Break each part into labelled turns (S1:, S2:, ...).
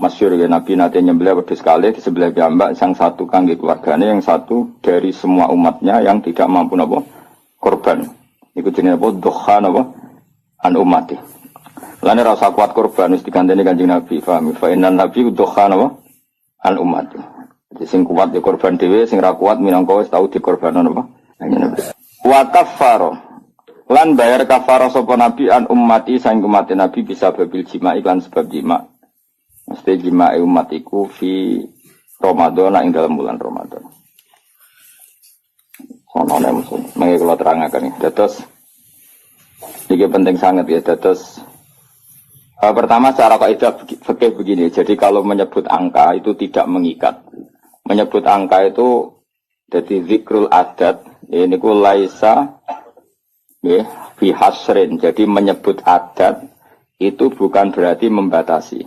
S1: masyhur ya Nabi nate nyembelih wedhus kalih di sebelah piyambak, yang satu kangge keluargane, yang satu dari semua umatnya yang tidak mampu napa korban. Iku jenenge apa? Dukhan apa? An ummati. Lane ra usah kuat korban wis diganteni Kanjeng Nabi, paham? Fa innan nabi dukhan apa? An ummati. Jadi sing kuat ya korban dhewe, sing ra kuat minangka wis tau dikorbanan apa? Wa kaffara. Lan bayar kafarah sapa Nabi an ummati saing umat Nabi bisa babil jima iklan sebab jima. Mesti jima umatiku fi Ramadan ing dalam bulan Ramadan. Sono nek musun, mengke kula terangaken iki. Dados iki penting sangat ya, dados pertama secara kaidah fikih begini. Jadi kalau menyebut angka itu tidak mengikat. Menyebut angka itu jadi zikrul adat, ini ku laisa ya fi hasrin. Jadi menyebut adat itu bukan berarti membatasi.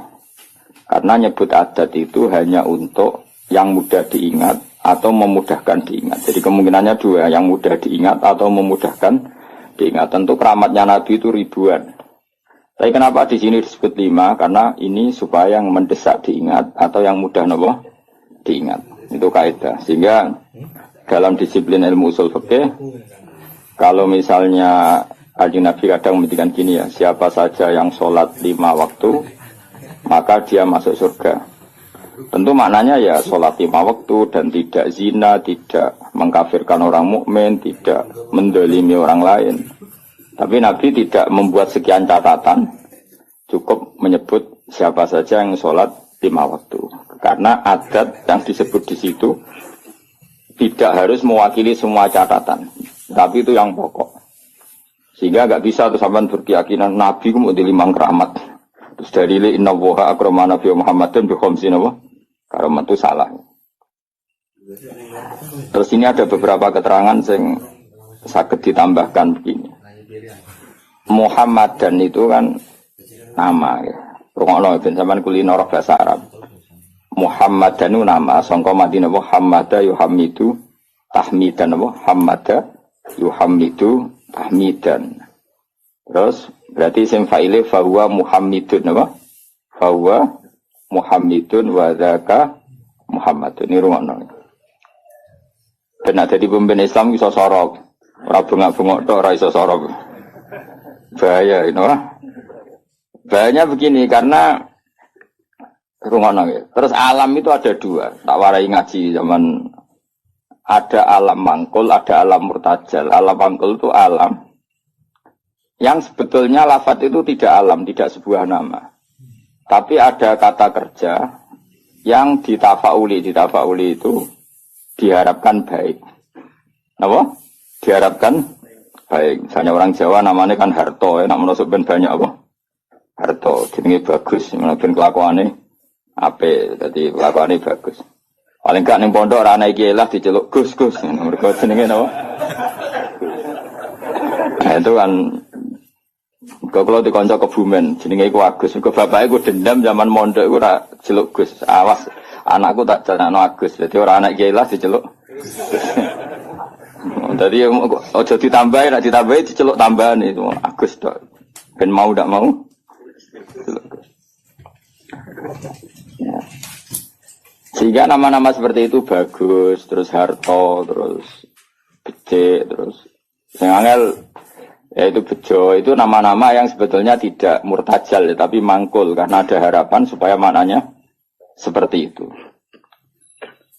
S1: Karena nyebut adat itu hanya untuk yang mudah diingat atau memudahkan diingat. Jadi kemungkinannya dua, yang mudah diingat atau memudahkan diingat. Tentu keramatnya Nabi itu ribuan. Tapi kenapa di sini disebut 5? Karena ini supaya yang mendesak diingat atau yang mudah nopo diingat. Itu kaidah. Sehingga dalam disiplin ilmu usul fikih, kalau misalnya Kanjeng Nabi kadang menghentikan gini ya, siapa saja yang sholat 5 waktu maka dia masuk surga. Tentu maknanya ya sholat 5 waktu dan tidak zina, tidak mengkafirkan orang mukmin, tidak mendolimi orang lain. Tapi Nabi tidak membuat sekian catatan, cukup menyebut siapa saja yang sholat 5 waktu. Karena adat yang disebut di situ tidak harus mewakili semua catatan, tapi itu yang pokok. Sehingga nggak bisa tuh sampean berkeyakinan Nabi ku mau di 5 keramat. Terus dari inna woha akramana Nabi Muhammadin bi khamsin apa? Keramat itu salah. Terus ini ada beberapa keterangan yang sakit ditambahkan begini. Muhammadan itu kan nama ya. Rungokno ben sampean kulino bahasa Arab. Muhammadan itu nama, sangka Madinah Muhammada yuhamidu tahmidan apa? Hammada yuhamidu tahmidan. Terus berarti isim fa'ile fahuwa Muhammadun apa? Fahuwa Muhammadun wa dzaka Muhammadun. Ini rungokno. Ben ada di pemimpin Islam iso sorok. Ora bengak-bengok tok ora iso sorok. Bahaya ini ora. Bahayanya begini karena rungokno ya. Terus alam itu ada 2. Tak warai ngaji zaman ada alam mangkul, ada alam murtajal. Alam mangkul itu alam yang sebetulnya lafadz itu tidak alam, tidak sebuah nama. Tapi ada kata kerja yang ditafauli. Ditafauli itu diharapkan baik. Apa? Diharapkan baik. Misalnya orang Jawa namanya kan Harto, nak menusuk ben banyak apa? Harto, jenenge bagus, ben kelakuane apik, dadi kelakuane bagus. Paling gak ning pondok ora ana iki lah diceluk Gus. Mergo jenenge napa? Itu kan kalau dikonco Kebumen, jenenge iku Agus. Mergo bapake ku dendam zaman mondok iku ora celuk Gus. Awas, anakku tak janakno Agus. Dadi ora anak kiai lah diceluk. Dadi aja ditambahi, nek ditambahi diceluk tambahan itu Agus tok. Ben mau ndak mau. Ya. Sehingga nama-nama seperti itu bagus, terus Harto, terus Becik, terus sing angel yaitu Bejo, itu nama-nama yang sebetulnya tidak murtajal ya, tapi mangkul karena ada harapan supaya maknanya seperti itu.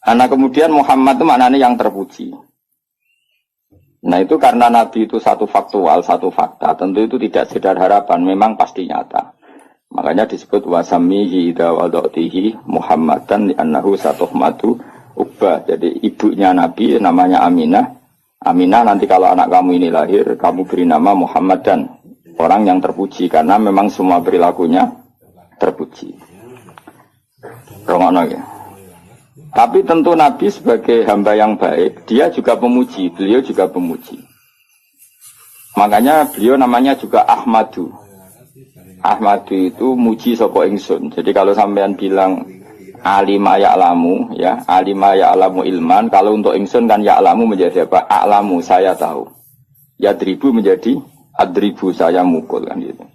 S1: Nah kemudian Muhammad itu maknanya yang terpuji. Nah itu karena Nabi itu satu faktual, satu fakta, tentu itu tidak sekedar harapan, memang pasti nyata. Makanya disebut wasamihi idza wadatihi Muhammadan li'annahu satuhmatu ubah. Jadi ibunya Nabi namanya Aminah. Aminah nanti kalau anak kamu ini lahir, kamu beri nama Muhammadan, orang yang terpuji karena memang semua perilakunya terpuji. Rongokno ya. Tapi tentu Nabi sebagai hamba yang baik, dia juga pemuji, beliau juga pemuji. Makanya beliau namanya juga Ahmadu. Ahmadu itu muji sapa ingsun. Jadi kalau sampean bilang alima ya'lamu ya, alima ya'lamu ilman, kalau untuk ingsun kan ya'lamu menjadi apa? A'lamu, saya tahu. Yadribu menjadi adribu, saya mukul kan gitu.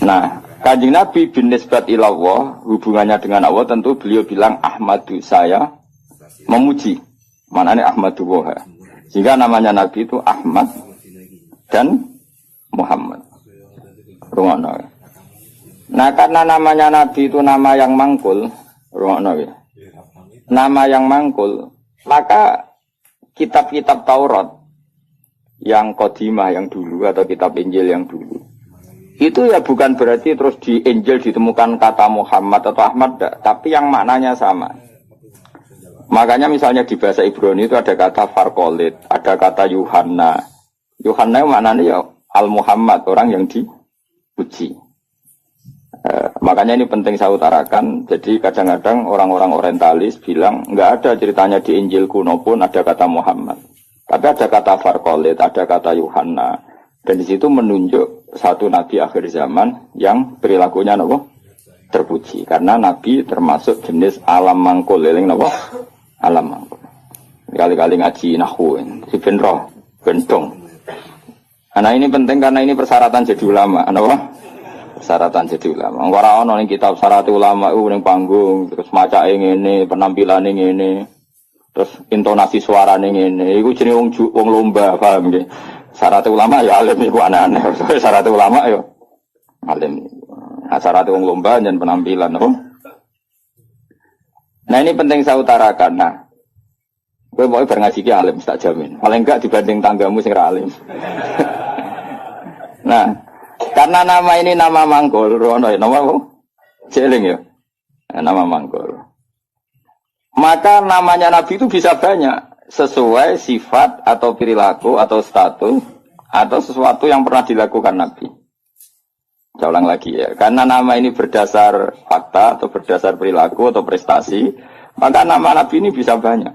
S1: Nah, Kanjeng Nabi bin nisbat ilallah, hubungannya dengan Allah tentu beliau bilang Ahmadu, saya memuji. Mananya Ahmadu Woha. Sehingga namanya Nabi itu Ahmad dan Muhammad. Rungokno. Nah karena namanya Nabi itu nama yang mangkul, rungokno ya. Nama yang mangkul, maka kitab-kitab Taurat yang Qadimah yang dulu atau kitab Injil yang dulu itu ya bukan berarti terus di Injil ditemukan kata Muhammad atau Ahmad, tapi yang maknanya sama. Makanya misalnya di bahasa Ibrani itu ada kata Farkolit, ada kata Yuhanna. Yuhanna maknanya ya Al-Muhammad, orang yang dipuji. Makanya ini penting saya utarakan. Jadi kadang-kadang orang-orang orientalis bilang nggak ada ceritanya di Injil kuno pun ada kata Muhammad. Tapi ada kata Farkolit, ada kata Yuhanna. Dan di situ menunjuk satu nabi akhir zaman yang perilakunya nopo terpuji. Karena nabi termasuk jenis alam mangkul, eling nopo alam mangkul. Kali-kali ngaji nahwu, si benroh, bentong. Nah ini penting karena ini persyaratan jadi ulama, nopo persyaratan jadi ulama. Ora ono ning kitab syarat ulama ning panggung, terus maca ngene, penampilan ngene, terus intonasi suarane ngene. Iku jenenge wong lomba, paham nggih? Syarat ulama ya alim iku aneh-aneh. Syarat ulama ya alim. Nah, syarat wong lomba dan penampilan, oh. Nah ini penting saya utarakan. Nah, kowe mau ngaji ki alim tak jamin. Paling enggak dibanding tanggamu sing ra alim. Nah, karena nama ini nama mangkul, rono nama apa? Jeling ya. Nama mangkul. Maka namanya Nabi itu bisa banyak. Sesuai sifat atau perilaku atau status atau sesuatu yang pernah dilakukan Nabi. Saya ulang lagi ya, karena nama ini berdasar fakta atau berdasar perilaku atau prestasi, maka nama Nabi ini bisa banyak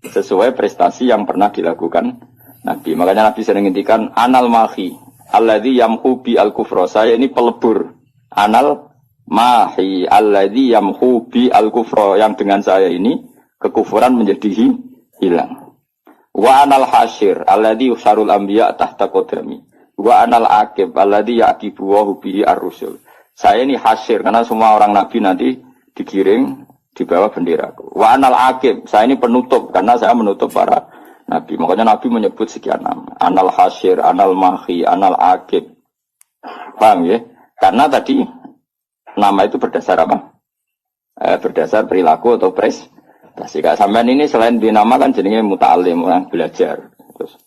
S1: sesuai prestasi yang pernah dilakukan Nabi. Makanya Nabi sering ngintikan anal mahi alladzi yamhu bi al-kufra. Saya ini pelebur. Anal mahi alladzi yamhu bi al-kufra, yang dengan saya ini kekufuran menjadi hilang. Wa anal hasyir alladzi yusarul anbiya tahta qadami. Wa anal aqib alladzi yaqibu wa bihi ar-rusul. Saya ini hasyir karena semua orang nabi nanti digiring di bawah benderaku. Wa anal aqib, saya ini penutup karena saya menutup para nabi. Makanya nabi menyebut sekian nama. Anal hasyir, anal mahi, anal aqib. Paham ya? Karena tadi nama itu berdasar apa? Berdasar perilaku atau prestasi. Sampean ini selain dinamakan jenenge muta'alim, orang belajar. Terus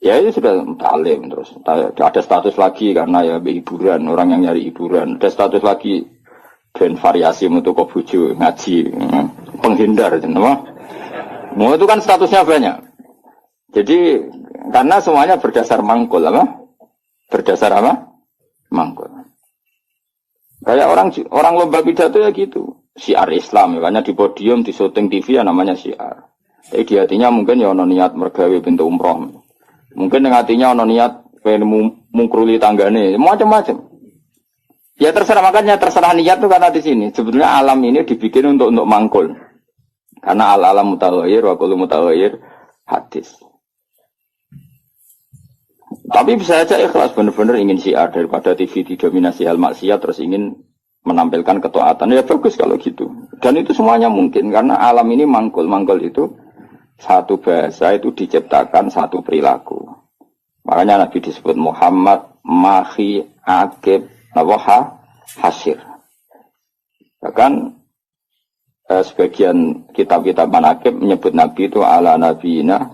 S1: ya itu sudah muta'alim, terus ada status lagi karena ya hiburan, orang yang nyari hiburan. Ada status lagi dan variasi untuk bojo, ngaji, penghindar jenenge. Mau itu kan statusnya banyak. Jadi karena semuanya berdasar mangkul apa? Berdasar apa? Mangkul. Kayak orang lomba pidato ya gitu. Syiar Islam, makanya di podium, di syuting TV ya namanya syiar. Tapi di hatinya mungkin ya ono niat mergawe pintu umroh. Mungkin dengan hatinya ono niat pengen mungkruli tanggane, macam-macam. Ya terserah, makanya terserah niat tuh kata di sini. Sebetulnya alam ini dibikin untuk mangkul. Karena al-alam mutaghayyir wa kullu mutaghayyir hadis. Tapi bisa saja ikhlas benar-benar ingin syiar daripada TV didominasi hal maksiat terus ingin menampilkan ketaatan, ya bagus kalau gitu. Dan itu semuanya mungkin karena alam ini mangkul. Mangkul itu satu bahasa itu diciptakan satu perilaku. Makanya Nabi disebut Muhammad, Mahi, Aqib, Nawaha, Hasyir. Bahkan sebagian kitab-kitab manaqib menyebut Nabi itu ala nabiyina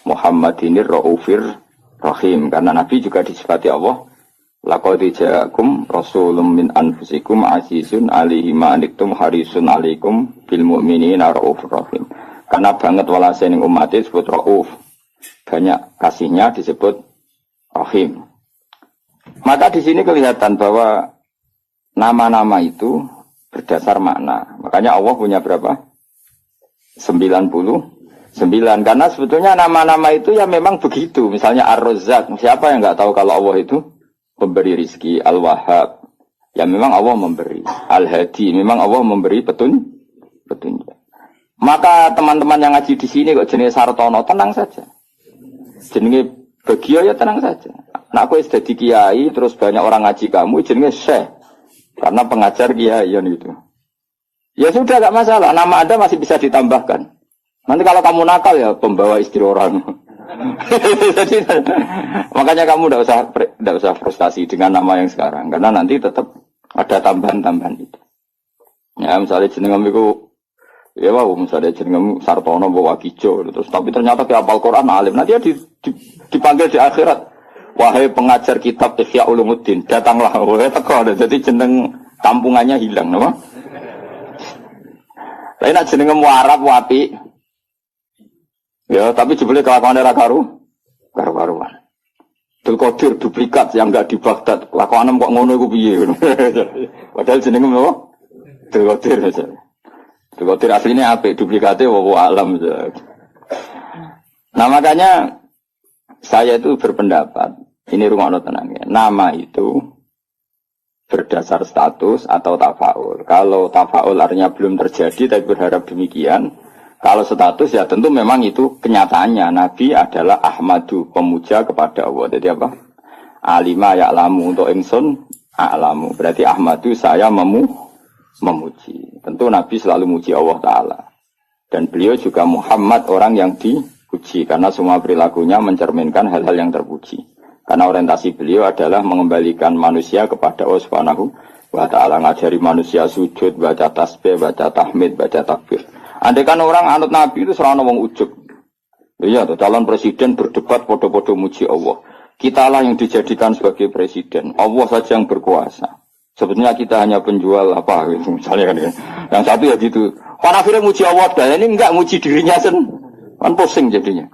S1: Muhammadinir Raufir Rahim. Karena Nabi juga disifati Allah laqad ja'akum rasulun min anfusikum azizun 'alaihi ma anittum harisun 'alaikum bil mu'minina raufur rahim. Karena banget walase ning umat disebut rauf. Banyak kasihnya disebut rahim. Maka di sini kelihatan bahwa nama-nama itu berdasar makna. Makanya Allah punya berapa? 99. Karena sebetulnya nama-nama itu ya memang begitu. Misalnya Ar-Razzaq. Siapa yang enggak tahu kalau Allah itu pemberi rizki, Al-Wahhab. Ya memang Allah memberi. Al-Hadi, memang Allah memberi petunjuk. Maka teman-teman yang ngaji di sini kok jenenge Sartono, tenang saja. Jenenge Bagi ya tenang saja. Nah aku sudah di kiai terus banyak orang ngaji kamu jenenge syekh. Karena pengajar kiai itu. Ya sudah gak masalah, nama Anda masih bisa ditambahkan. Nanti kalau kamu nakal ya pembawa istri orang. Jadi, makanya kamu tidak usah frustasi dengan nama yang sekarang karena nanti tetap ada tambahan-tambahan itu. Ya misalnya jenengam itu ya wow, misalnya jenengam Sartono bawa Kijo terus tapi ternyata dia hafal Quran alim. Nanti dia dipanggil di akhirat. Wahai pengajar kitab Ihya Ulumuddin, datanglah. Wahai teko jadi jeneng kampungannya hilang, nama. Tapi nak jenengam Arab wapi. Ya, tapi jebule kelakuan era karuan. Qadir duplikat yang enggak di Baghdad. Kelakuanem kok ngono iku piye. Padahal jenengem apa? Qadir aja. Qadir aslinya apik, duplikate wa alam. Nah, makanya saya itu berpendapat, ini rumono tenang ya. Nama itu berdasar status atau tafaul. Kalau tafaul artinya belum terjadi tapi berharap demikian. Kalau status ya tentu memang itu kenyataannya. Nabi adalah Ahmadu, pemuja kepada Allah. Jadi apa? Alima ya'lamu untuk ingsun a'lamu. Berarti Ahmadu saya memuji. Tentu Nabi selalu muji Allah Ta'ala. Dan beliau juga Muhammad orang yang dipuji. Karena semua perilakunya mencerminkan hal-hal yang terpuji. Karena orientasi beliau adalah mengembalikan manusia kepada Allah Subhanahu wa Ta'ala. Ngajari manusia sujud, baca tasbih, baca tahmid, baca takbir. Andai kan orang anut Nabi itu serana wong ujug. Iya, calon presiden berdebat podo-podo muji Allah. Kitalah yang dijadikan sebagai presiden. Allah saja yang berkuasa. Sebetulnya kita hanya penjual apa gitu, misalnya kan. Yang satu ya gitu. Kan akhirnya muji Allah, dan ini enggak muji dirinya kan pusing jadinya.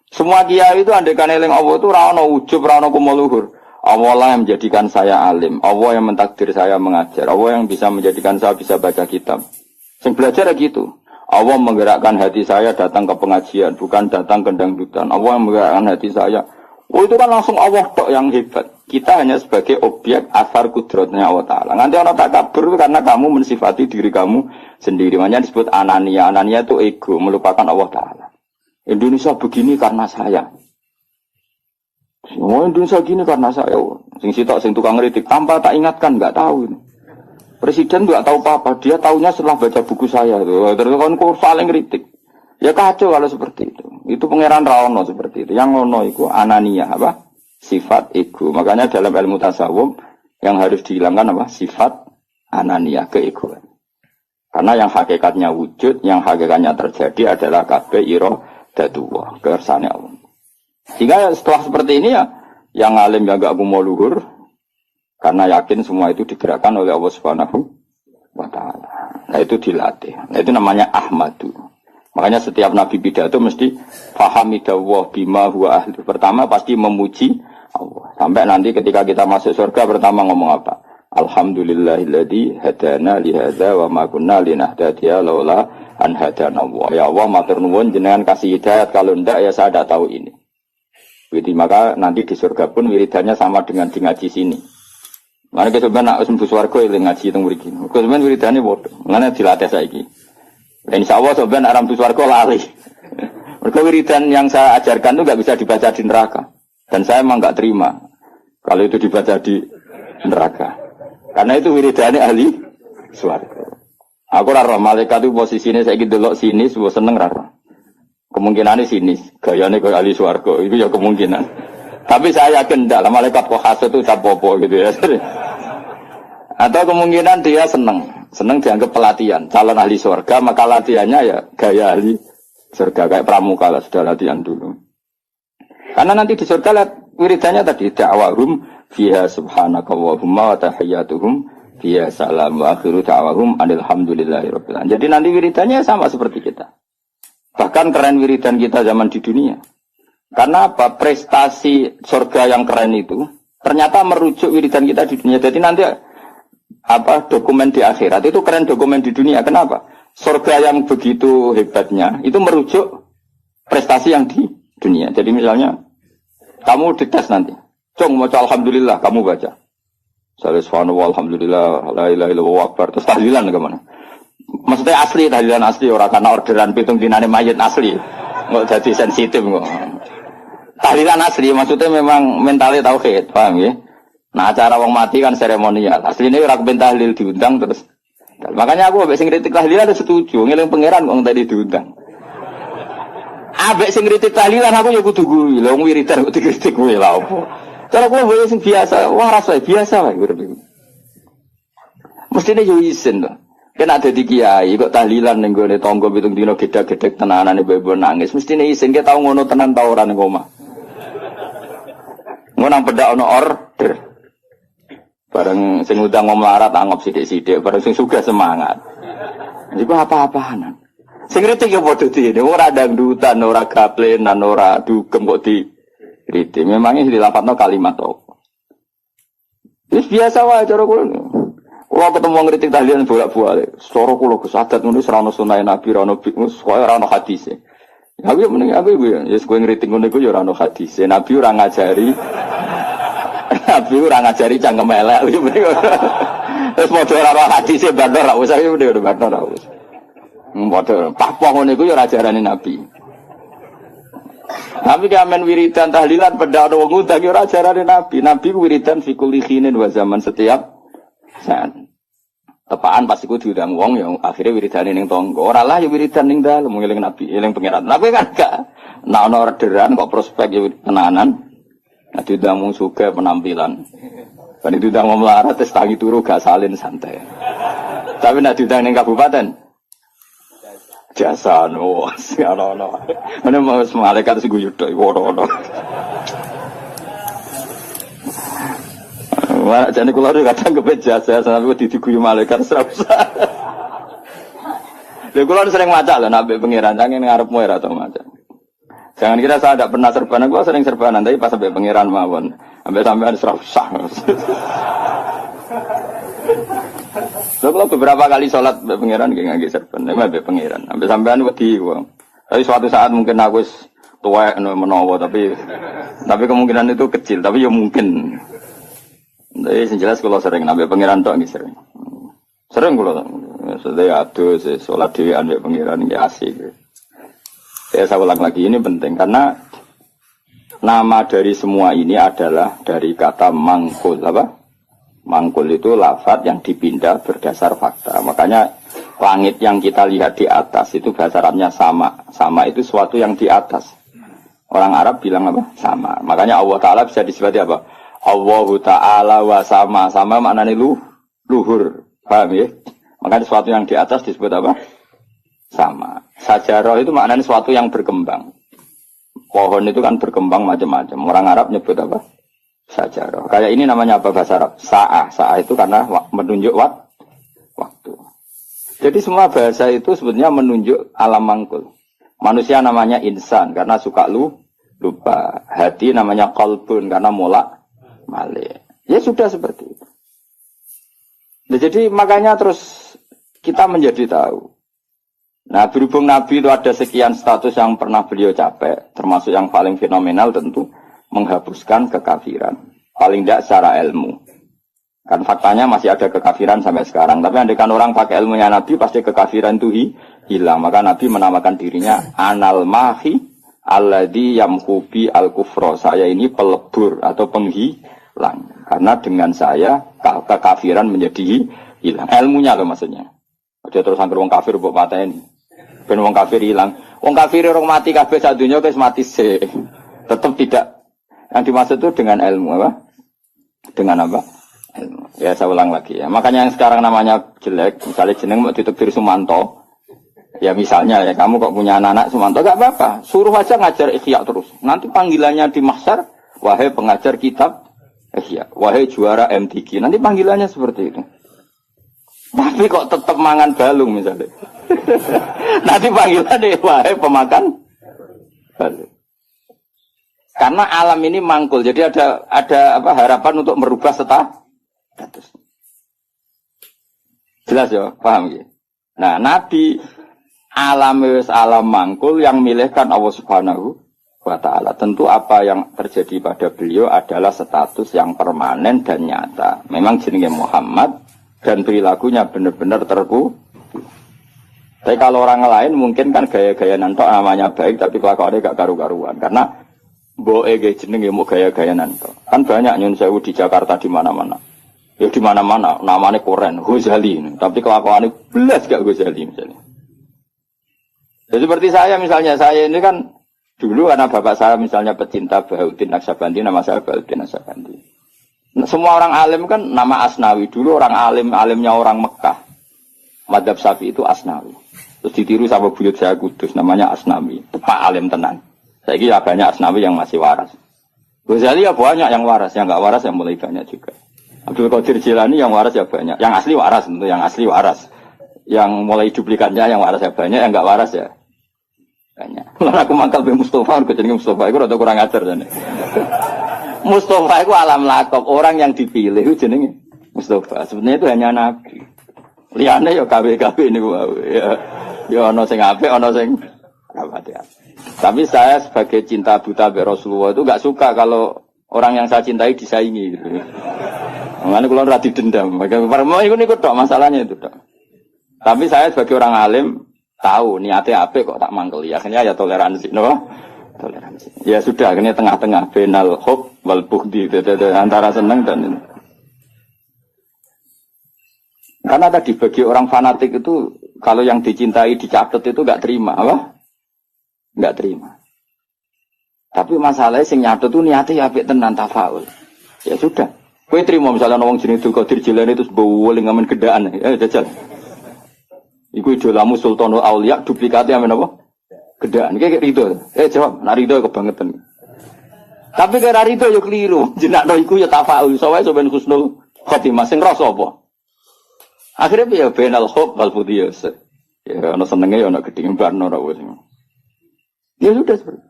S1: Semua kiai itu andai kan eling Allah itu ra ono ujub, ra ono kumuluhur. Allah lah yang menjadikan saya alim. Allah yang mentakdir saya mengajar. Allah yang bisa menjadikan saya bisa baca kitab. Sing belajar gitu. Allah menggerakkan hati saya datang ke pengajian, bukan datang ke dangdutan. Allah yang menggerakkan hati saya. Oh itu kan langsung Allah tok yang hebat. Kita hanya sebagai objek asar kudratnya Allah Ta'ala. Nanti orang tak kabur karena kamu mensifati diri kamu sendiri. Makanya disebut anania. Anania itu ego, melupakan Allah Ta'ala. Indonesia begini karena saya. Oh Indonesia gini karena saya. Sing sitok sing tukang ngritik tanpa tak ingatkan nggak tahu. Presiden nggak tahu apa-apa, dia tahunya setelah baca buku saya tuh. Terus kan paling kritik. Ya kacau kalau seperti itu. Itu pangeran Raono seperti itu. Yang ngono itu anania apa? Sifat ego. Makanya dalam ilmu tasawuf yang harus dihilangkan apa? Sifat anania, keegoan. Karena yang hakikatnya wujud, yang hakikatnya terjadi adalah kabeh iradatullah, kersane Allah. Sehingga setelah seperti ini ya, yang alim yang gak mau luhur, karena yakin semua itu digerakkan oleh Allah Subhanahu wa Ta'ala. Nah itu dilatih. Nah itu namanya Ahmadu. Makanya setiap Nabi pidato mesti fahamidallah bima huwa ahli. Pertama pasti memuji Allah. Sampai nanti ketika kita masuk surga pertama ngomong apa? Alhamdulillahilladzi hadana li hadza wa ma kunna linahtadiya laula an hadana Allah. Ya Allah matur nuwun jenengan kasih hidayat, kalau ndak ya saya tidak tahu ini. Jadi maka nanti di surga pun wiridannya sama dengan di ngaji sini. Mana kesoban nak sembuh swarga yang ngaji teng mriki. Kesoban wiridane bodoh. Mana dilatih saiki. Dan insyaallah soban aram swarga lali. Mergo wiridan yang saya ajarkan itu enggak bisa dibaca di neraka. Dan saya memang enggak terima kalau itu dibaca di neraka. Karena itu wiridane ahli swarga. Aku ora roh malaikat itu posisine saiki delok sini suwe seneng ra roh. Kemungkinane sinis, gayane kaya ahli swarga. Itu ya kemungkinan. Tapi saya yakin tidak, malaikat kok hasud itu capopo gitu ya. Atau kemungkinan dia seneng dianggap pelatihan, calon ahli surga, maka latihannya ya gaya ahli surga, kayak pramuka lah, sudah latihan dulu. Karena nanti di surga lihat wiridannya tadi, da'wahum fiha subhanakallahumma wa tahiyyatuhum fiha salam wa akhiru da'wahum alhamdulillahirabbil alamin. Jadi nanti wiridannya sama seperti kita. Bahkan keren wiridan kita zaman di dunia. Karena apa? Prestasi surga yang keren itu ternyata merujuk wiridan kita di dunia. Jadi nanti apa dokumen di akhirat itu keren dokumen di dunia. Kenapa? Surga yang begitu hebatnya itu merujuk prestasi yang di dunia. Jadi misalnya kamu dites nanti, Cung mau alhamdulillah kamu baca. Salih subhanallah alhamdulillah la ilaha illallah akbar. Terus tahlilan kemana? Maksudnya asli tahlilan asli orang karena orderan pitung dinane mayit asli. Nggak jadi sensitif kok. Tahlilan asli maksudnya memang mentalnya tauhid, paham ya? Nah acara wong mati kan seremonial. Aslinya ora kepen tahlil diundang terus. Makanya aku ambek sing kritik tahlilan setuju, ngeling pangeran wong tadi diundang. Ambek sing kritik tahlilan aku ya kudu kuwi, lho wong wiridan kok dikritik kuwi lha opo. Cara kuwi wae sing biasa, waras wae biasa wae urip iku. Mestine yo isin to. Kena dadi kiai kok tahlilan ning gone tangga pitung dina gedhe-gedhe tenanane ibu nangis, mestine isin ke tau ngono tenan ta ora ning omah. Ngono nang pedak ana order. Bareng sing udang mau melarat anggap sithik-sithik, bareng sing sugih semangat. Iku apa-apaan. Sing kritik ya padha dene, ora dangdutan, ora gaplenan, ora dugem kok di kritik. Memangnya dilapatno kalimat apa. Wis biasa wae cara kula. Kula ketemu ngritik tahlilan bolak-balik. Cara kula kesadat ngono ora ono sunah Nabi, ora ono koyo ora ono hadise. Aku yo mending aku ya wis kowe ngritik ngono iku ya ora ono hadise. Nabi ora ngajari Nabi ora ngajari cangkem elek. Terus padha ora ono hadise bandar ra usah yo mending bandar ra usah. Padha papah ngono iku ya ora ajarane Nabi. Tapi kamen wiridan tahlilan pedak wong ngundang ya ora ajarane Nabi. Nabi ku wiridan fi kulli khinin wa zaman setiap saat. Tepaan pasti ku diundang wong ya akhirnya wiridane ning tangga. Ora lah ya wiridan ning dalem ngeling Nabi, eling pangeran. Nabi kan gak nek ana orderan kok prospek ya tenanan. Nek diundang wong sugih penampilan. Kan diundang wong melarat tes tangi turu gak salin santai. Tapi nek diundang ning kabupaten jasa no, ono. Mana mau malaikat sing guyu tok ono. Wah, jane kula kadang kepet jasa sampe diguyu malaikat ora usah. Lha kula sering maca lho nabe pangeran sange ngarepmu ora tau maca. Jangan kira saya tidak pernah serbanan, gua sering serbanan tapi pas sampai pangeran mawon. Sampai sampean ora usah. Kalau beberapa kali sholat be pangeran nggih ngangge serban, nek be pangeran. Sampai sampean wedi wong. Tapi suatu saat mungkin aku wis tuwek menawa tapi kemungkinan itu kecil, tapi ya mungkin. Tapi sing jelas kalau sering nabe pangeran tok nggih sering. Sering kula. Sedaya adus sholat dhewean be pangeran nggih asik. Saya ulang lagi ini penting karena nama dari semua ini adalah dari kata mangkul apa? Mangkul itu lafaz yang dipindah berdasar fakta. Makanya langit yang kita lihat di atas itu bahasa Arabnya sama. Sama itu suatu yang di atas. Orang Arab bilang apa? Sama. Makanya Allah Ta'ala bisa disebut apa? Allahu Ta'ala wa sama. Sama maknanya luhur. Paham ya? Makanya suatu yang di atas disebut apa? Sama. Sajarah itu maknanya suatu yang berkembang. Pohon itu kan berkembang macam-macam. Orang Arab nyebut apa? Sajarah. Kayak ini namanya apa bahasa Arab? Sa'ah. Sa'ah itu karena menunjuk waktu. Jadi semua bahasa itu sebetulnya menunjuk alam mangkul. Manusia namanya insan karena suka lupa. Hati namanya qalbun karena malik. Ya sudah seperti itu. Nah, jadi makanya terus kita menjadi tahu. Nah berhubung Nabi itu ada sekian status yang pernah beliau capai. Termasuk yang paling fenomenal tentu menghapuskan kekafiran. Paling tidak secara ilmu. Kan faktanya masih ada kekafiran sampai sekarang. Tapi andaikan orang pakai ilmunya Nabi, pasti kekafiran itu hilang. Maka Nabi menamakan dirinya Anal Mahi Alladhi Yamhubi Al-Kufro. Saya ini pelebur atau penghilang. Karena dengan saya kekafiran menjadi hilang. Ilmunya loh maksudnya. Dia terus angker wong kafir buat mata ini. Ben wong kafir hilang. Wong kafir orang mati kabeh sak donya wis mati sih. Tetap tidak. Yang dimaksud itu dengan ilmu apa? Dengan apa? Ilmu. Ya saya ulang lagi ya. Makanya yang sekarang namanya jelek, misalnya jeneng mau ditekdir Sumanto. Ya misalnya ya kamu kok punya anak Sumanto gak apa-apa. Suruh aja ngajar Ihya terus. Nanti panggilannya di mahsyar, wahai pengajar kitab Ihya, wahai juara MTQ. Nanti panggilannya seperti itu. Tapi kok tetap mangan balung misalnya. Nanti panggilannya wahai pemakan balung. Karena alam ini mangkul, jadi ada apa harapan untuk merubah status. Jelas ya, paham ya? Nah, Nabi alam mangkul yang milihkan Allah Subhanahu wa Ta'ala. Tentu apa yang terjadi pada beliau adalah status yang permanen dan nyata. Memang jenenge Muhammad dan perilakunya benar-benar terku. Tapi kalau orang lain mungkin kan gaya-gaya nantok namanya baik tapi kelakuannya gak karu-karuan. Karena Mboke ge jenenge mau gaya-gayanan to. Kan banyak nyun sewu di Jakarta di mana-mana. Ya di mana-mana namanya Koren, Ghazali. Tapi kelakuannya belas gak Ghazali misalnya. Ya seperti saya misalnya, saya ini kan dulu karena bapak saya misalnya pecinta Bahauddin Naksabandi, nama saya Bahauddin Naksabandi. Semua orang alim kan nama Asnawi. Dulu orang alimnya orang Mekah. Madzhab Syafi'i itu Asnawi. Terus ditiru sama buyut saya Kudus, namanya Asnawi. Tepak alim tenan. Saya kira banyak Asnawi yang masih waras. Ghazali ya banyak yang waras, yang nggak waras yang mulai banyak juga. Abdul Qadir Jilani yang waras ya banyak. Yang asli waras tentu, yang asli waras. Yang mulai duplikatnya yang waras ya banyak, yang nggak waras ya banyak. Lalu aku mangkal be Mustafa, aku jadi Mustafa, itu rada kurang ajar jane. Mustafa itu alam lakop, orang yang dipilih itu jenenge Mustafa. Sebenarnya itu hanya nabi. Liyane ya KW-KW niku ya. Ya ana sing apik, ana sing rapati. Tapi saya sebagai cinta buta be Rasulullah itu enggak suka kalau orang yang saya cintai disaingi gitu. Makanya kula ora didendam. Mau niku tok masalahnya itu tok. Tapi saya sebagai orang alim tahu niatnya apik kok tak mangkeli. Akhirnya ya toleransi, no? Toleransi. Ya sudah, akhirnya tengah-tengah benal hub wal bughdi antara senang dan ini. Karena tadi bagi orang fanatik itu kalau yang dicintai dicatat itu enggak terima, apa? Enggak terima. Tapi masalahnya sing nyatet itu niatnya apik tenan tafaul. Ya sudah. Kowe terima misalnya wong jenenge Abdul Qadir Jilani itu bowling ngamen gedaan. Jajal. Iku idolamu Sultanul Aulia duplikatnya amen apa? Gedaan. Iki rido. Jawab, nek rido kebangetan. Tapi kira rido yo keliru. Jenakno iku ya tafaul. Soale sampeyan husnul khotimah sing rasa apa? Akhirnya ya benal hub wal budiyas. Ya ana senenge ya ana gedhe barno ora wis. Ya sudah seperti.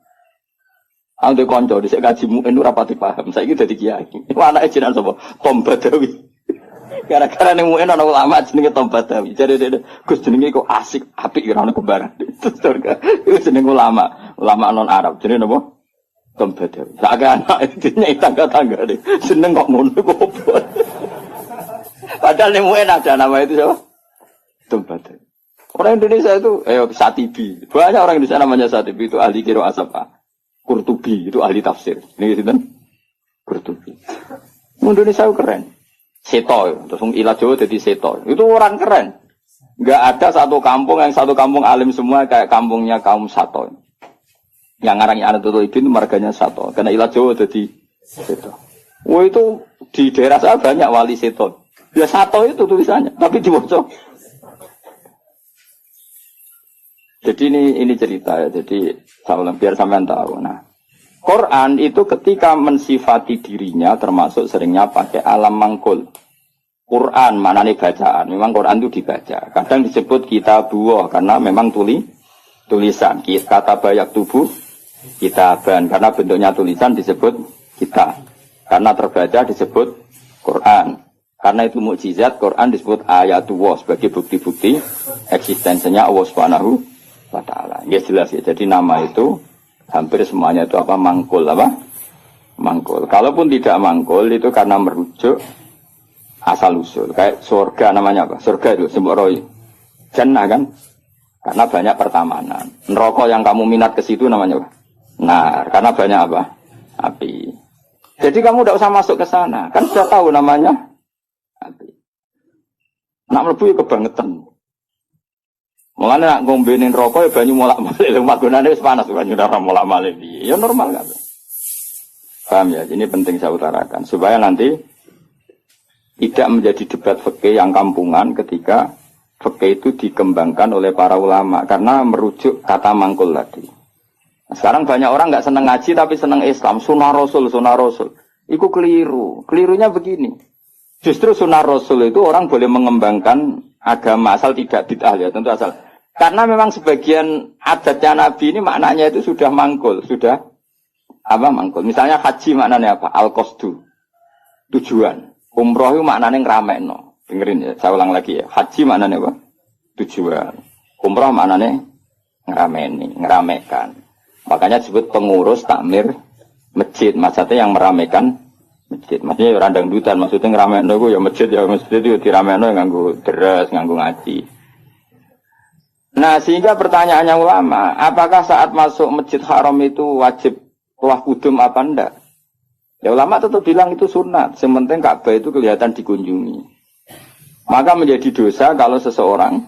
S1: Ande kanca dhisik kaji muin ora pati paham. Saiki dadi kiai. Iku anake jenengan sapa? Tom Badawi. Gara-gara ning muin ana ulama jenenge Tom Badawi. Jare Gus jenenge kok asik, apik ora ono kembaran. Iku jenenge ulama non Arab. Jenenge napa? Tom Badawi. Sak anak dene tangga-tangga jeneng kok ngono kok opo. Padahal ning muin ada nama itu siapa? Tom Badawi. Orang Indonesia itu Satibi. Banyak orang Indonesia namanya Satibi itu ahli qiraah asapa. Qurtubi itu ahli tafsir. Ini sinten? Qurtubi. Indonesia itu keren. Seto, terus ilah Jawa jadi seto. Itu orang keren. Enggak ada satu kampung alim semua kayak kampungnya kaum Sato. Yang ngarang anak Tutu Ibn itu marganya Sato. Karena ilah Jawa jadi seto. Wah itu di daerah saya banyak wali seto. Ya Sato itu tulisannya, tapi dibaca. Jadi ini cerita ya. Jadi biar sampean tahu. Nah, Quran itu ketika mensifati dirinya termasuk seringnya pakai alam mangkul. Quran maknanya bacaan. Memang Quran itu dibaca. Kadang disebut kitabuh karena memang tulisan. Kata bayak tubuh kitaban karena bentuknya tulisan disebut kita. Karena terbaca disebut Quran. Karena itu mukjizat Quran disebut ayatullah sebagai bukti-bukti eksistensinya Allah Subhanahu wa ta'ala. Ya jelas ya. Jadi nama itu hampir semuanya itu apa? Mangkul apa? Mangkul. Kalaupun tidak mangkul itu karena merujuk asal usul. Kayak surga namanya apa? Surga itu sembok roy. Jannah kan? Karena banyak pertamanan. Neraka yang kamu minat ke situ namanya apa? Nah, karena banyak apa? Api. Jadi kamu tidak usah masuk ke sana. Kan sudah tahu namanya api. Nak mlebu ya kebangetan. Mulane nak ngombenin rokok ya banyu molak-malik lho magunane wis panas banyu ora molak-malik piye. Ya normal kan. Paham ya? Ini penting saya utarakan supaya nanti tidak menjadi debat fikih yang kampungan ketika fikih itu dikembangkan oleh para ulama karena merujuk kata mangkul tadi. Nah, sekarang banyak orang enggak senang ngaji tapi senang Islam, sunnah Rasul. Iku keliru. Kelirunya begini. Justru sunnah Rasul itu orang boleh mengembangkan agama asal tidak bid'ah ya, tentu asal. Karena memang sebagian adatnya Nabi ini maknanya itu sudah mangkul, sudah apa mangkul. Misalnya haji maknanya apa? Al-qasdu, tujuan. Umroh itu maknanya ngramekno. Dengerin ya, saya ulang lagi ya. Haji maknanya apa? Tujuan. Umroh maknanya ngeramekan. Makanya disebut pengurus takmir masjid. Maksudnya yang meramekan masjid. Maksudnya randang dutan, maksudnya ngeramekno itu ya masjid itu diramekno nganggo deres, nganggo ngaji. Nah, sehingga pertanyaannya ulama, apakah saat masuk Masjid Haram itu wajib tawaf kudum apa enggak? Ya ulama tetap bilang itu sunat. Yang penting Ka'bah itu kelihatan dikunjungi. Maka menjadi dosa kalau seseorang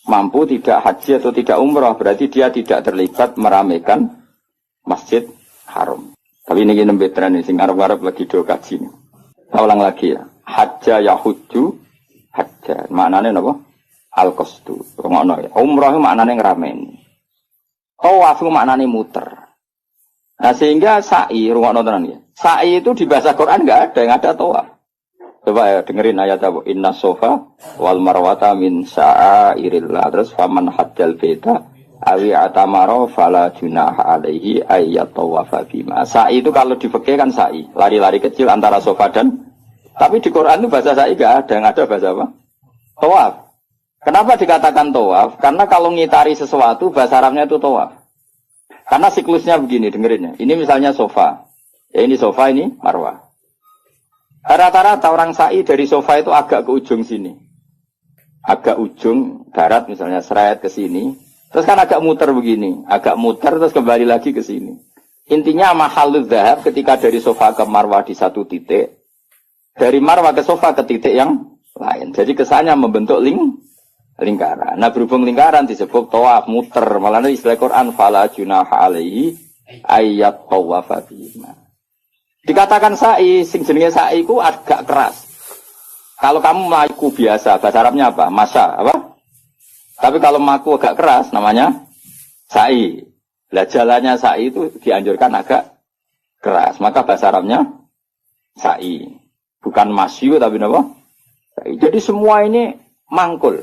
S1: mampu tidak haji atau tidak umrah. Berarti dia tidak terlibat meramaikan Masjid Haram. Tapi ini nembe tren ini, sing arep-arep lagi do kaji ini. Saya ulang lagi ya. Hajja yahujju hajja. Maknanya apa? Al-qasdu. Ngono ya. Umrah itu maknanya ngeramein. Tawaf itu maknanya muter. Nah sehingga sa'i, rungokno tenan ya. Sa'i itu di bahasa Quran enggak ada, yang ada tawaf. Coba ya dengerin ayat apa? Inna sofa wal marwata min sya'airillah. Terus faman hajjal baita awi atamara fala junaha alaihi ayyat tawafa bima. Sa'i itu kalau di fikih kan sa'i, lari-lari kecil antara sofa dan, tapi di Quran itu bahasa sa'i enggak ada, yang ada bahasa apa? Tawaf. Kenapa dikatakan tawaf? Karena kalau ngitari sesuatu bahasa Arabnya itu tawaf. Karena siklusnya begini, dengerin ya. Ini misalnya sofa. Ya ini sofa, ini marwah. Rata-rata orang sa'i dari sofa itu agak ke ujung sini. Agak ujung barat misalnya, seret ke sini. Terus kan agak muter begini. Agak muter terus kembali lagi ke sini. Intinya mahalul dzahab ketika dari sofa ke marwah di satu titik. Dari marwah ke sofa ke titik yang lain. Jadi kesannya membentuk lingkaran. Nah berhubung lingkaran disebut tawaf muter. Malah istilah Quran fala junaha alaihi ayyat tawafa bima. Dikatakan sa'i, sing jenenge sa'i ku agak keras. Kalau kamu melaku biasa, bahasa Arabnya apa? Masya, apa? Tapi kalau melaku agak keras namanya sa'i. Lah jalannya sa'i itu dianjurkan agak keras. Maka bahasa Arabnya sa'i. Bukan masyu tapi apa? Sa'i. Jadi semua ini mangkul.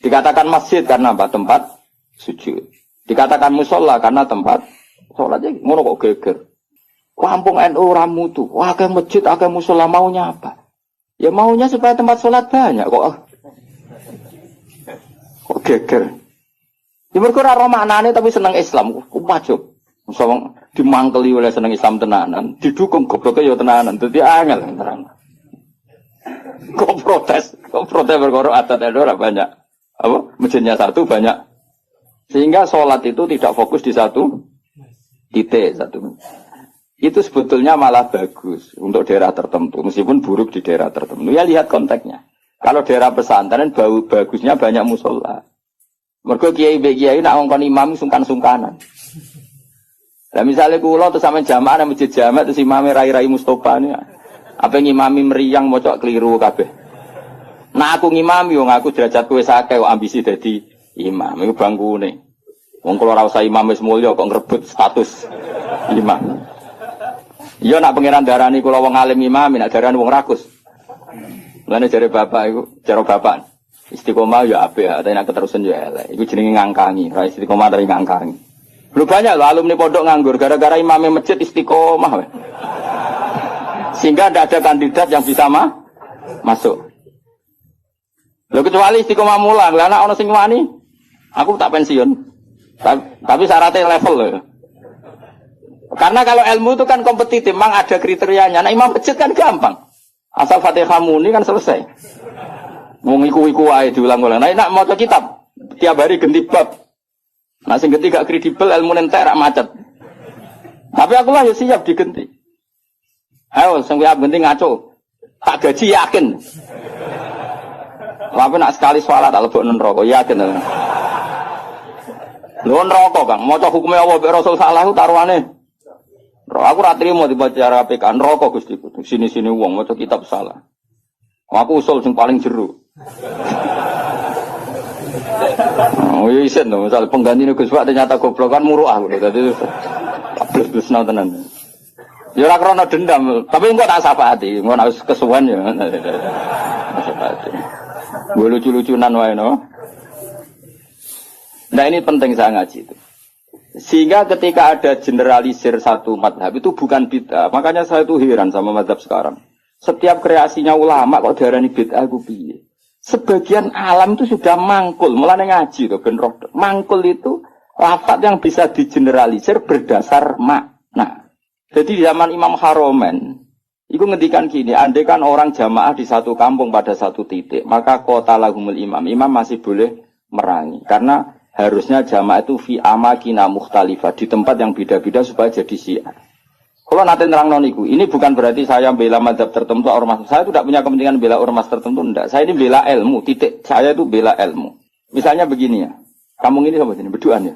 S1: Dikatakan masjid karena apa? Tempat sujud. Dikatakan musola karena tempat sholatnya ngono kok geger. Kampung NU ramu tuh. Wah, ke masjid, ke musola maunya apa? Ya maunya supaya tempat sholat banyak kok. Kok geger. Ya mergo ora maknane tapi seneng Islam. Kok wajib. Musola dimangkeli oleh seneng Islam tenanan, didukung gobloke ya tenanan. Dadi angel terang. Kok protes perkara adat ora banyak. Apa? Masjidnya satu banyak. Sehingga sholat itu tidak fokus di satu titik satu. Itu sebetulnya malah bagus untuk daerah tertentu, meskipun buruk di daerah tertentu. Ya lihat konteksnya. Kalau daerah pesantren bagusnya banyak musola. Mergo kiai nak ngongkon imam sungkan-sungkanan. Lah misalnya kula terus sampe jamaah nang masjid jamaah terus imame rai-rai Mustofa ini. Apa ngimami meriang mocok keliru kabeh. Nah aku ngimami wong aku derajatku wis akeh kok ambisi dadi imam. Iku bangkune. Wong kula ora usah imam wis mulya kok ngrebut status imam. Iya nak pangeran darani kula wong alim imam, nak darani wong rakus. Lane jare bapak iku, cara bapak istiqomah ya apik, tapi nak keterusan ya elek. Iku jenenge ngangkangi, ra istiqomah dari ngangkangi. Lho banyak lho alumni pondok nganggur gara-gara imame masjid istiqomah. Sehingga tidak ada kandidat yang bisa masuk. Lho kecuali istiqomah mulang, lah anak ono sing wani, aku tak pensiun. Tapi syaratnya level loh. Karena kalau ilmu itu kan kompetitif, memang ada kriterianya. Nah imam masjid kan gampang. Asal Fatihah muni kan selesai. Wong iku wae diulang-ulang. Nah nak maca kitab tiap hari ganti bab. Nah sing ganti gak kredibel ilmu entek rak macet. Tapi aku lah ya siap digenti. Ayo sing kowe ganti ngaco. Tak gaji yakin. Tapi nak sekali sholat tak lebok neraka, yakin to. Lho neraka, Kang. Maca hukume Allah mek Rasul salah ku taruhane. Aku ra trimo dibaca PK neraka Gusti. Sini-sini wong maca kitab salah. Aku usul sing paling jero. Oh iya isen to, misal pengganti Gus Pak ternyata goblok kan muruh aku. Dadi plus tenan. Ya ora krana dendam, tapi engko tak syafaati, engko nek kesuwen ya. Syafaati. Gue lucu-lucunan wae no. Nah ini penting saya ngaji itu. Sehingga ketika ada generalisir satu madhab itu bukan bid'ah. Makanya saya tuh heran sama madhab sekarang. Setiap kreasinya ulama kok diarani bid'ah ku piye. Sebagian alam itu sudah mangkul, mulane ngaji to ben roh. Mangkul itu lafaz yang bisa digeneralisir berdasar makna. Jadi di zaman Imam Haromen iku ngendikan gini, andai kan orang jamaah di satu kampung pada satu titik, maka kota lahumul imam masih boleh merangi. Karena harusnya jamaah itu fi amakina mukhtalifah, di tempat yang beda-beda supaya jadi syiar. Kalau nanti nerang noniku, ini bukan berarti saya bela madhab tertentu ormas. Saya tidak punya kepentingan bela ormas tertentu, enggak. Saya ini bela ilmu, titik. Saya itu bela ilmu. Misalnya begini ya, kamu ini sama sini berduaan ya.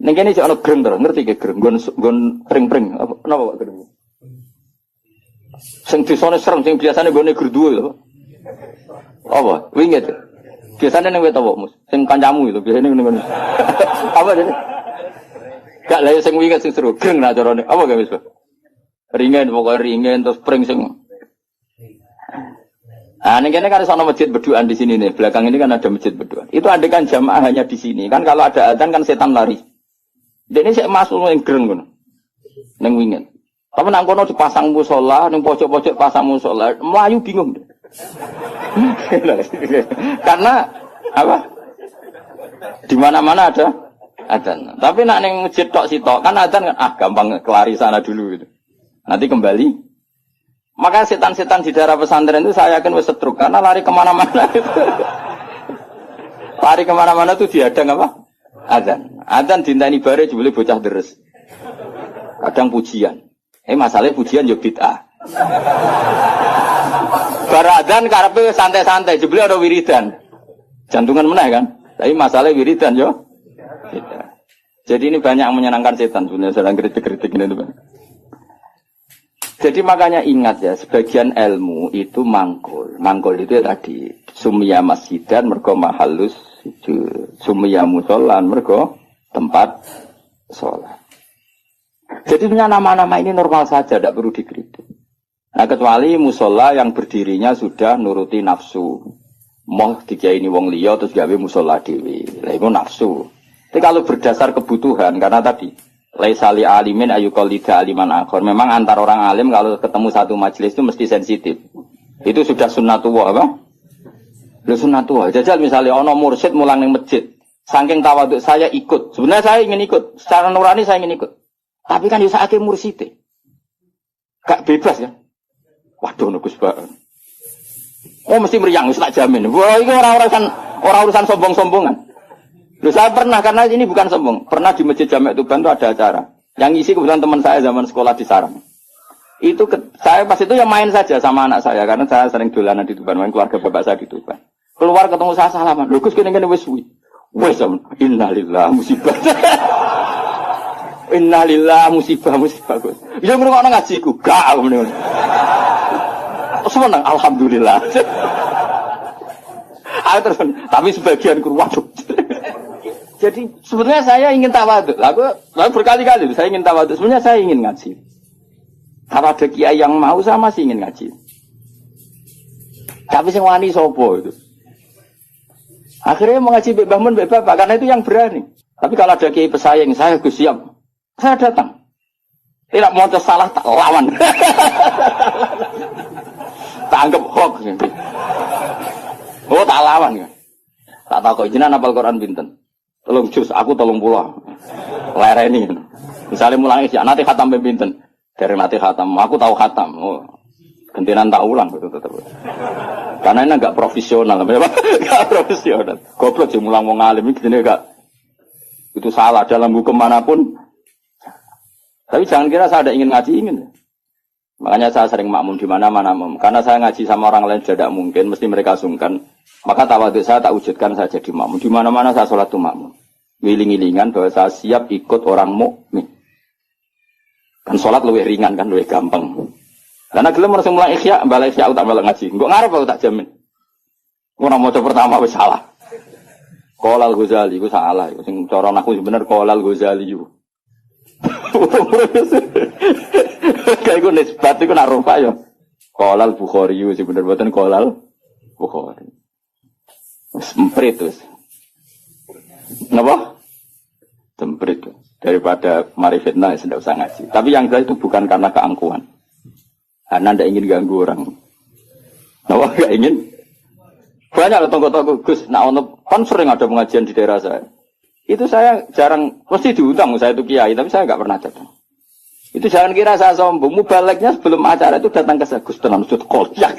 S1: Neng kene cek ana greng terus, ngerti ke greng, gon pring-pring. Apa napa Pak greng? Sing disone serem, sing biasane gone gerduwe lho. Apa? Winget. Biasane ning wet apa, Mus? Sing kancamu itu biasane ngene. Apa jadi? Gak lha sing winget sing seru, greng nak carane. Apa gak wis, Pak? Ringen pokoke ringen terus pring sing. Ah, ning kene kan ana masjid berduaan di sini nih. Belakang ini kan ada masjid berduaan. Itu ada kan jamaah hanya di sini. Kan kalau ada adzan kan setan lari. Dene sik masuk ning greng ngono. Ning winget. Tapi nang kono dipasang musola, ning pojok-pojok pasang musola, melayu bingung. Karena apa? Di mana-mana ada adzan. Tapi nak ning masjid tok sitok kan adzan kan gampang kelari sana dulu gitu. Nanti kembali. Maka setan-setan di daerah pesantren itu saya yakin wis setruk karena lari kemana-mana. Lari kemana-mana tuh dihadang apa? Adzan. Adzan dinteni bare jebule bocah deres. Kadang pujian. Masalahnya pujian yo bid'ah. Baradzan karepe santai-santai, jebule ada wiridan. Jantungan meneh kan. Tapi masalahnya wiridan yo bid'ah. Jadi ini banyak yang menyenangkan setan sebenarnya sedang kritik-kritik ini teman. Jadi makanya ingat ya, sebagian ilmu itu mangkul. Mangkul itu ya tadi sumya masjidan mergo mahallus sujud, sumya musolan mergo tempat sholat. Jadi sebenarnya nama-nama ini normal saja, tidak perlu dikritik. Nah kecuali musola yang berdirinya sudah nuruti nafsu. Moh tiga ini wong liya terus gawe musola dewi. Lah itu nafsu. Tapi kalau berdasar kebutuhan, karena tadi laisali alimin ayuqallida aliman akhor. Memang antar orang alim kalau ketemu satu majelis itu mesti sensitif. Itu sudah sunnatullah apa? Lu sunnatullah. Jajal misalnya ono mursyid mulang ning masjid. Saking tawaduk saya ikut. Sebenarnya saya ingin ikut. Secara nurani saya ingin ikut. Tapi kan yo sakake mursyid. Gak bebas ya. Waduh Gus Pak. Oh mesti meriang wis tak jamin. Wah iki orang urusan sombong-sombongan. Loh, saya pernah, karena ini bukan sombong. Pernah di Masjid Jami' Tuban itu ada acara. Yang isi kebetulan teman saya zaman sekolah di Sarang. Itu saya pas itu yang main saja sama anak saya. Karena saya sering dolanan di Tuban. Main keluarga bapak saya di Tuban. Keluar ketemu saya salaman. Loh, Gus kene-kene wis suwi. Wis innalillah musibah. Innalillah musibah. Gus. Ya ngrungokno ngajiku. Gak ngene. Seneng alhamdulillah. Terus, tapi sebagian guru waduh. Jadi sebenarnya saya ingin tawaduk. Aku berkali-kali saya ingin tawaduk. Sebenarnya saya ingin ngaji. Kalau ada kiai yang mau saya masih ingin ngaji. Tapi sing wani sopo itu. Akhirnya mau ngaji Mbak Mun, Mbak Bapak karena itu yang berani. Tapi kalau ada kiai pesaing saya Gus siap. Saya datang. Tidak mau salah tak lawan. Tak anggap hoax. Oh tak lawan ya. Tak tahu kok jenengan hafal Quran pinten. Tolong jus, aku tolong pulang. Lereni. Misalnya mulang isya, nanti khatam pinten. Dari nanti khatam, aku tahu khatam. Oh, gantian tak ulang betul tetap. Karena ini enggak profesional, enggak profesional. Goblok sih mulang wong alim ini enggak. Itu salah dalam hukum manapun. Tapi jangan kira saya ada ingin ngaji ingin. Makanya saya sering makmum di mana-mana, karena saya ngaji sama orang lain tidak mungkin, mesti mereka sungkan. Maka tawaduk saya tak wujudkan saya jadi makmum. Di mana-mana saya sholat itu makmum. Wiling-wilingan bahwa saya siap ikut orang mukmin. Kan sholat lebih ringan kan, lebih gampang. Karena gelem harus mulai ikhya, balik ikhya tak balik ngaji. Enggak ngarep aku tak jamin. Orang mau pertama wis salah. Qolal Ghazali itu salah. Sing cara aku sebenarnya Qolal Ghazali itu. Kayak gue nisbat itu nak rupa ya. Qolal Bukhari itu bener buatan Qolal Bukhari. Semprit terus. Kenapa? Semprit. Daripada mari fitnah tidak usah ngaji. Tapi yang jelas itu bukan karena keangkuhan. Karena tidak ingin ganggu orang. Kenapa gak ingin? Banyak tonggo-tonggo Gus. Nah, kan sering ada pengajian di daerah saya. Itu saya jarang, mesti diundang saya itu kiai, tapi saya nggak pernah datang. Itu jangan kira saya sombong. Mubaleknya sebelum acara itu datang ke saya, Gus tenan sud kolyak.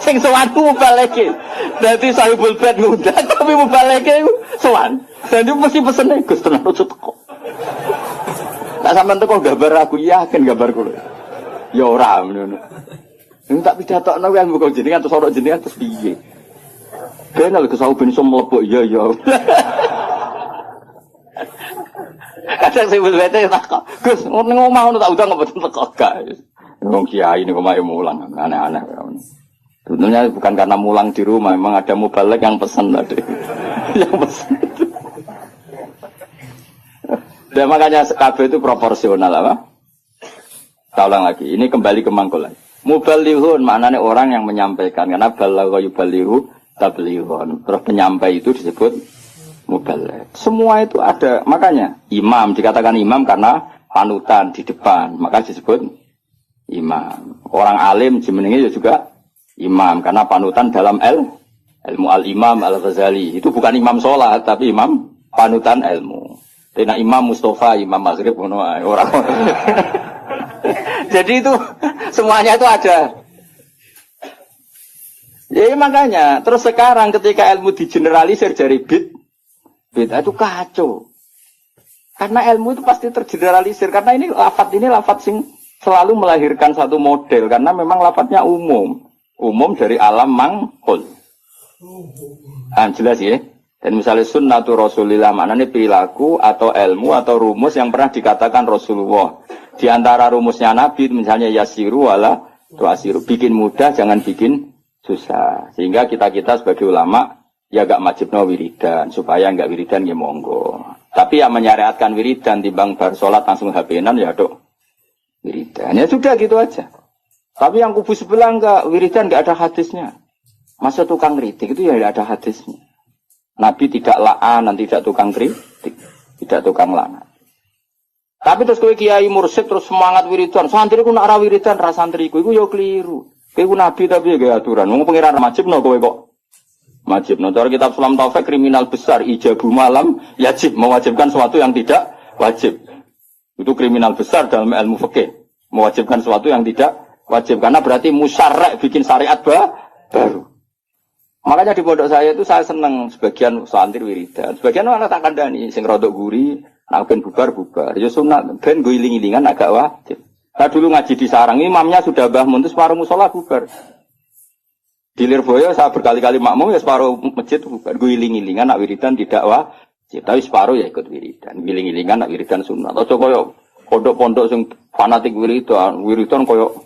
S1: Sing sowan mubaleke. Dadi sahibul bait ngundang tapi mubaleke sowan. Dadi mesti pesene Gus tenan ojo teko. Tak sampean teko gambar aku yakin gambar kulo. Ya ora ngono. Ning tak pidatokno kuwi mbok jenengan terus ora jenengan terus piye? Kena lho kesau ben iso mlebok iya. Kadang sing wete tak Gus ning omah ngono tak udang mboten teko gak. Wong kiai niku mae mulang aneh-aneh. Sebetulnya bukan karena mulang di rumah, memang ada mubalek yang pesan tadi. Yang pesan. Dan makanya KB itu proporsional apa? Saya ulang lagi, ini kembali ke mangkul lagi. Mubalighun maknanya orang yang menyampaikan, karena balagha yubalighu tablighun. Terus penyampai itu disebut mubaligh. Semua itu ada, makanya imam dikatakan imam karena panutan di depan, maka disebut imam. Orang alim jenenge juga imam karena panutan dalam ilmu al-imam al-Ghazali. Itu bukan imam sholat tapi imam panutan ilmu. Tina Imam Mustafa, Imam Maghrib orang. Jadi itu semuanya itu ada. Jadi makanya terus sekarang ketika ilmu digeneralisir dari bid itu kacau. Karena ilmu itu pasti tergeneralisir karena ini lafadz sing selalu melahirkan satu model karena memang lafadznya umum dari alam mangkul. Jelas ya. Dan misalnya sunnatu Rasulillah maknanya perilaku atau ilmu atau rumus yang pernah dikatakan Rasulullah. Di antara rumusnya Nabi misalnya yasiru wala tuasiru, bikin mudah jangan bikin susah. Sehingga kita sebagai ulama ya gak wajibno wiridan supaya gak wiridan ya monggo. Tapi yang menyariatkan wiridan timbang bar salat langsung HP-an ya dok wiridan. Ya sudah gitu aja. Tapi yang kubu sebelah enggak wiridan enggak ada hadisnya. Masa tukang kritik itu ya enggak ada hadisnya. Nabi tidak la'an, tidak tukang kritik, tidak tukang la'an. Tapi terus kowe kiai mursyid terus semangat wiridan, santri ku nak ra wiridan ra santriku iku ya keliru. Kowe Nabi tapi ya aturan. Wong pengiran wajibno kowe kok. Wajibno. Cara kitab Sulam Taufik kriminal besar ijabu malam yajib mewajibkan sesuatu yang tidak wajib. Itu kriminal besar dalam ilmu fikih. Mewajibkan sesuatu yang tidak wajib karena berarti musyarrak bikin syariat baru. Makanya di pondok saya itu saya senang sebagian santri wiridan, sebagian orang tak kandani, sing rodok guri, nak ben bubar. Ya sunat, ben gue iling-ilingan agak wajib. Saya dulu ngaji di sarang, imamnya sudah bangun, terus separuh musola bubar. Di Lirboyo saya berkali-kali makmum ya separuh masjid bubar. Gue iling-ilingan nak wiridan tidak wajib, tapi separuh ya ikut wiridan. Iling-ilingan nak wiridan sunat. Atau koyo pondok-pondok sing fanatik wiridan koyo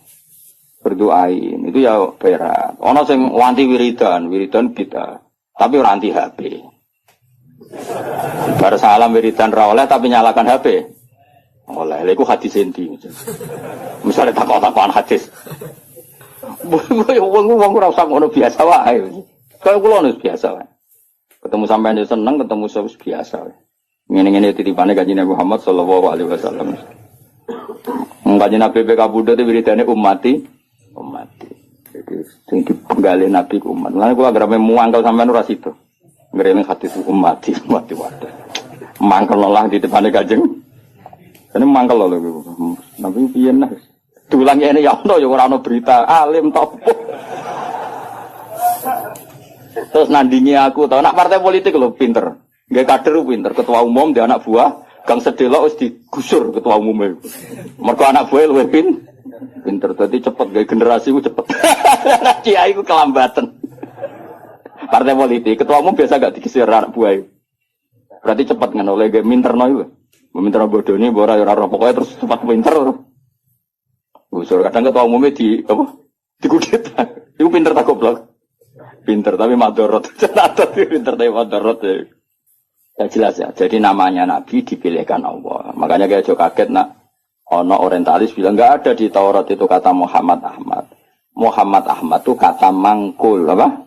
S1: berdoain itu ya berat. Ono sing wanti wiridan kita, tapi ora anti HP. Bar salam wiridan ra oleh tapi nyalakan HP. Oleh, lha iku hadis endi. Misale takon-takonan hadis. Wong ora usah ngono biasa wae. Kaya kula nus biasa wae. Ketemu sampean yo seneng, ketemu wis biasa wae. Ngene-ngene titipane Kanjeng Muhammad sallallahu alaihi wasallam. Kanjeng Nabi PK Buddha itu wiridane umat. Jadi sing dipenggali Nabi ku umat. Lan kula agar muangkel sampean ora sido. Ngrene hadis umat wadah. Mangkel lah di depane Kanjeng. Ini mangkel lho Nabi piye nah. Dulang ngene ya ono ya ora ono berita alim topo. Terus nandingi aku tau nak partai politik lho pinter. Nggih kader pinter, ketua umum dia anak buah, Gang Sedelok wis digusur ketua umumnya. Mergo anak buah luwih pinter, dadi cepet gawe generasi ku cepet. Kiai ku kelambatan. Partai politik, ketua umum biasa gak digeser anak buah. Berarti cepet kan oleh gawe minterno iku. Minterno bodoni ora ora pokoke terus cepat pinter. Gusur kadang ketua umumnya digudeta. Iku pinter tak goblok. Pinter tapi madorot. Pinter tapi madorot ya. Ya jelas ya. Jadi namanya Nabi dipilihkan Allah. Makanya kayak jo kaget nak. Ono orientalis bilang nggak ada di Taurat itu kata Muhammad Ahmad. Muhammad Ahmad itu kata mangkul apa?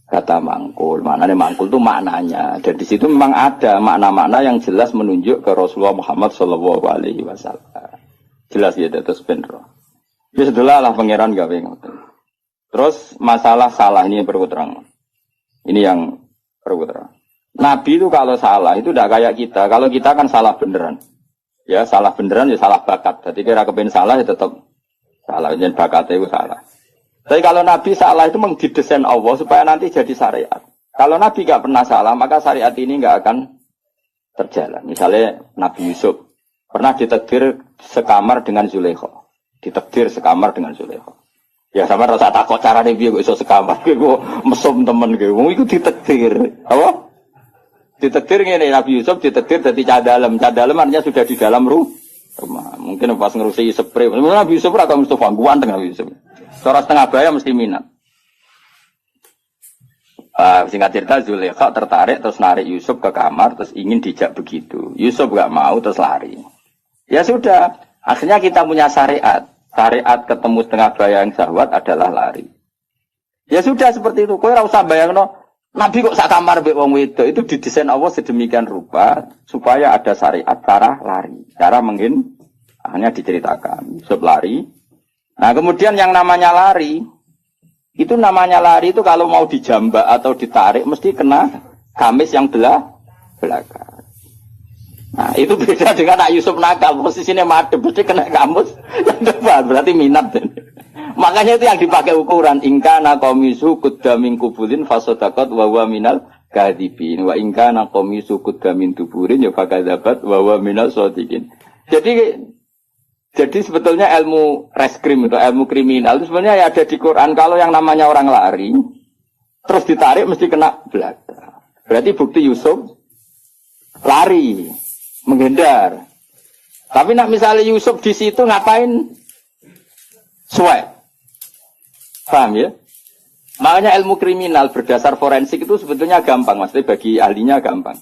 S1: Kata mangkul. Maknanya mangkul itu maknanya. Dan di situ memang ada makna-makna yang jelas menunjuk ke Rasulullah Muhammad Shallallahu Alaihi Wasallam. Jelas ya itu sebenarnya. Ya setelah lah pangeran gawe ngoten. Terus masalah salah ini yang perlu terang. Ini yang perlu terang. Nabi itu kalau salah itu tidak kayak kita. Kalau kita kan salah beneran. Ya salah beneran ya salah bakat. Jadi kira kepen salah ya tetap salah. Jadi bakatnya itu salah. Tapi kalau Nabi salah itu memang didesain Allah supaya nanti jadi syariat. Kalau Nabi nggak pernah salah, maka syariat ini nggak akan terjalan. Misalnya Nabi Yusuf pernah ditakdir sekamar dengan Zulaikha. Ditakdir sekamar dengan Zulaikha. Ya sama rasa takut carane piye kok iso sekamar kowe mesum temen kowe. Wong iku ditakdir. Apa? Ditakdir ngene Nabi Yusuf ditakdir dadi cadalem. Cadalem artinya sudah di dalam rumah. Mungkin pas ngerusi spray. Nabi Yusuf ora tau mesti gangguan dengan Nabi Yusuf. Cara setengah baya mesti minat. Singkat cerita Zulaikha tertarik terus narik Yusuf ke kamar terus ingin dijak begitu. Yusuf gak mau terus lari. Ya sudah, akhirnya kita punya syariat. Syariat ketemu setengah bayang syahwat adalah lari. Ya sudah seperti itu. Kowe ora usah bayangno Nabi kok sak kamar mbek wong wedok itu didesain Allah sedemikian rupa supaya ada syariat cara lari. Cara hanya diceritakan. Yusuf lari. Nah, kemudian yang namanya lari itu kalau mau dijambak atau ditarik mesti kena gamis yang belakang. Nah, itu beda dengan Nak Yusuf nakal, posisinya madhep, mesti kena kamus yang depan, berarti minat. Makanya itu yang dipakai ukuran, ingkana qamisu qudda min kubulin fasodaqat wa huwa minal kadhibin, wa ingkana qamisu qudda min tuburin ya fakadzabat wa huwa minal shadiqin. Jadi sebetulnya ilmu reskrim itu, ilmu kriminal itu sebenarnya ya ada di Quran. Kalau yang namanya orang lari, terus ditarik mesti kena belakang. Berarti bukti Yusuf lari. Menghindar. Tapi nak misalnya Yusuf di situ ngapain? Suwe. Paham ya? Makanya ilmu kriminal berdasar forensik itu sebetulnya gampang, maksudnya bagi ahlinya gampang.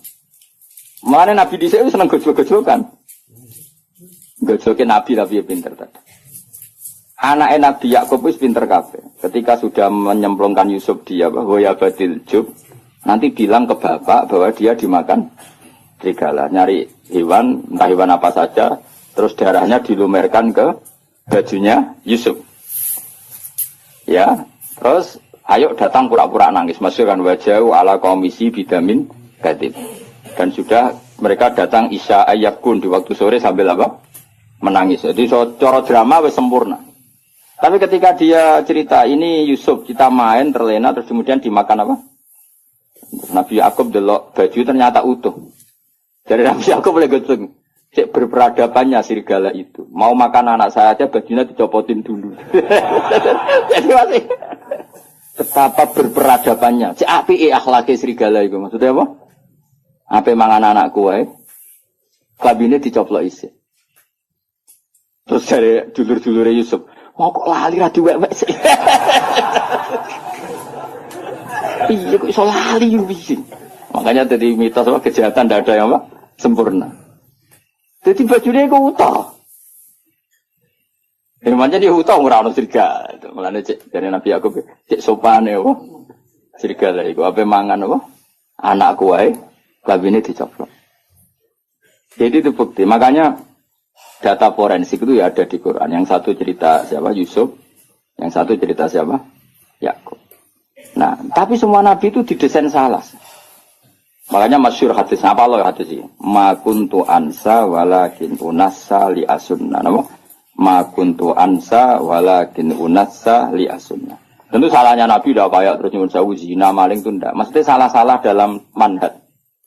S1: Mana Nabi di sini seneng gojol-gojolkan. Gojolkan Nabi ya pinter tadi. Anak Nabi Yakub itu pinter kabeh. Ketika sudah menyemplungkan Yusuf dia bahwa ya batil jub, nanti bilang ke bapak bahwa dia dimakan serigala, nyari hewan, entah hewan apa saja, terus darahnya dilumerkan ke bajunya Yusuf. Ya, terus ayo datang pura-pura nangis, masukkan wajah ala komisi bidamin gadib. Dan sudah mereka datang isya ayakun di waktu sore sambil apa? Menangis. Jadi cara drama wis sempurna. Tapi ketika dia cerita ini Yusuf kita main terlena terus kemudian dimakan apa? Nabi Yakub delok baju ternyata utuh. Dari Nabi aku boleh gosong, cek berperadabannya serigala itu. Mau makan anak saya aja bajunya dicopotin dulu. Jadi masih betapa berperadabannya. Cek api akhlaki serigala itu maksudnya apa? Api mangan anakku kabinnya dicoplok isi. Terus dari dulur-dulur Yusuf, mau kok lali ra diwek-wek sih. Iya kok iso lali iki. Makanya jadi mitos apa kejahatan tidak ada yang apa? Sempurna. Jadi bajunya itu utah. Firmannya dia utah ngurang serigala. Mulanya cek dari Nabi Yakub cek sopan ya, serigala itu apa mangan apa? Anakku wae, kabinnya dicoplok. Jadi itu bukti. Makanya data forensik itu ya ada di Quran. Yang satu cerita siapa? Yusuf. Yang satu cerita siapa? Yakub. Nah, tapi semua nabi itu didesain salah. Makanya masyhur hadis apa loh hadis ini? Ma kuntu ansa walakin unassa li asunna. Napa? Ma kuntu ansa walakin unassa li asunna. Tentu salahnya Nabi udah kayak terus nyuwun sewu zina maling itu ndak. Maksudnya salah-salah dalam manhaj.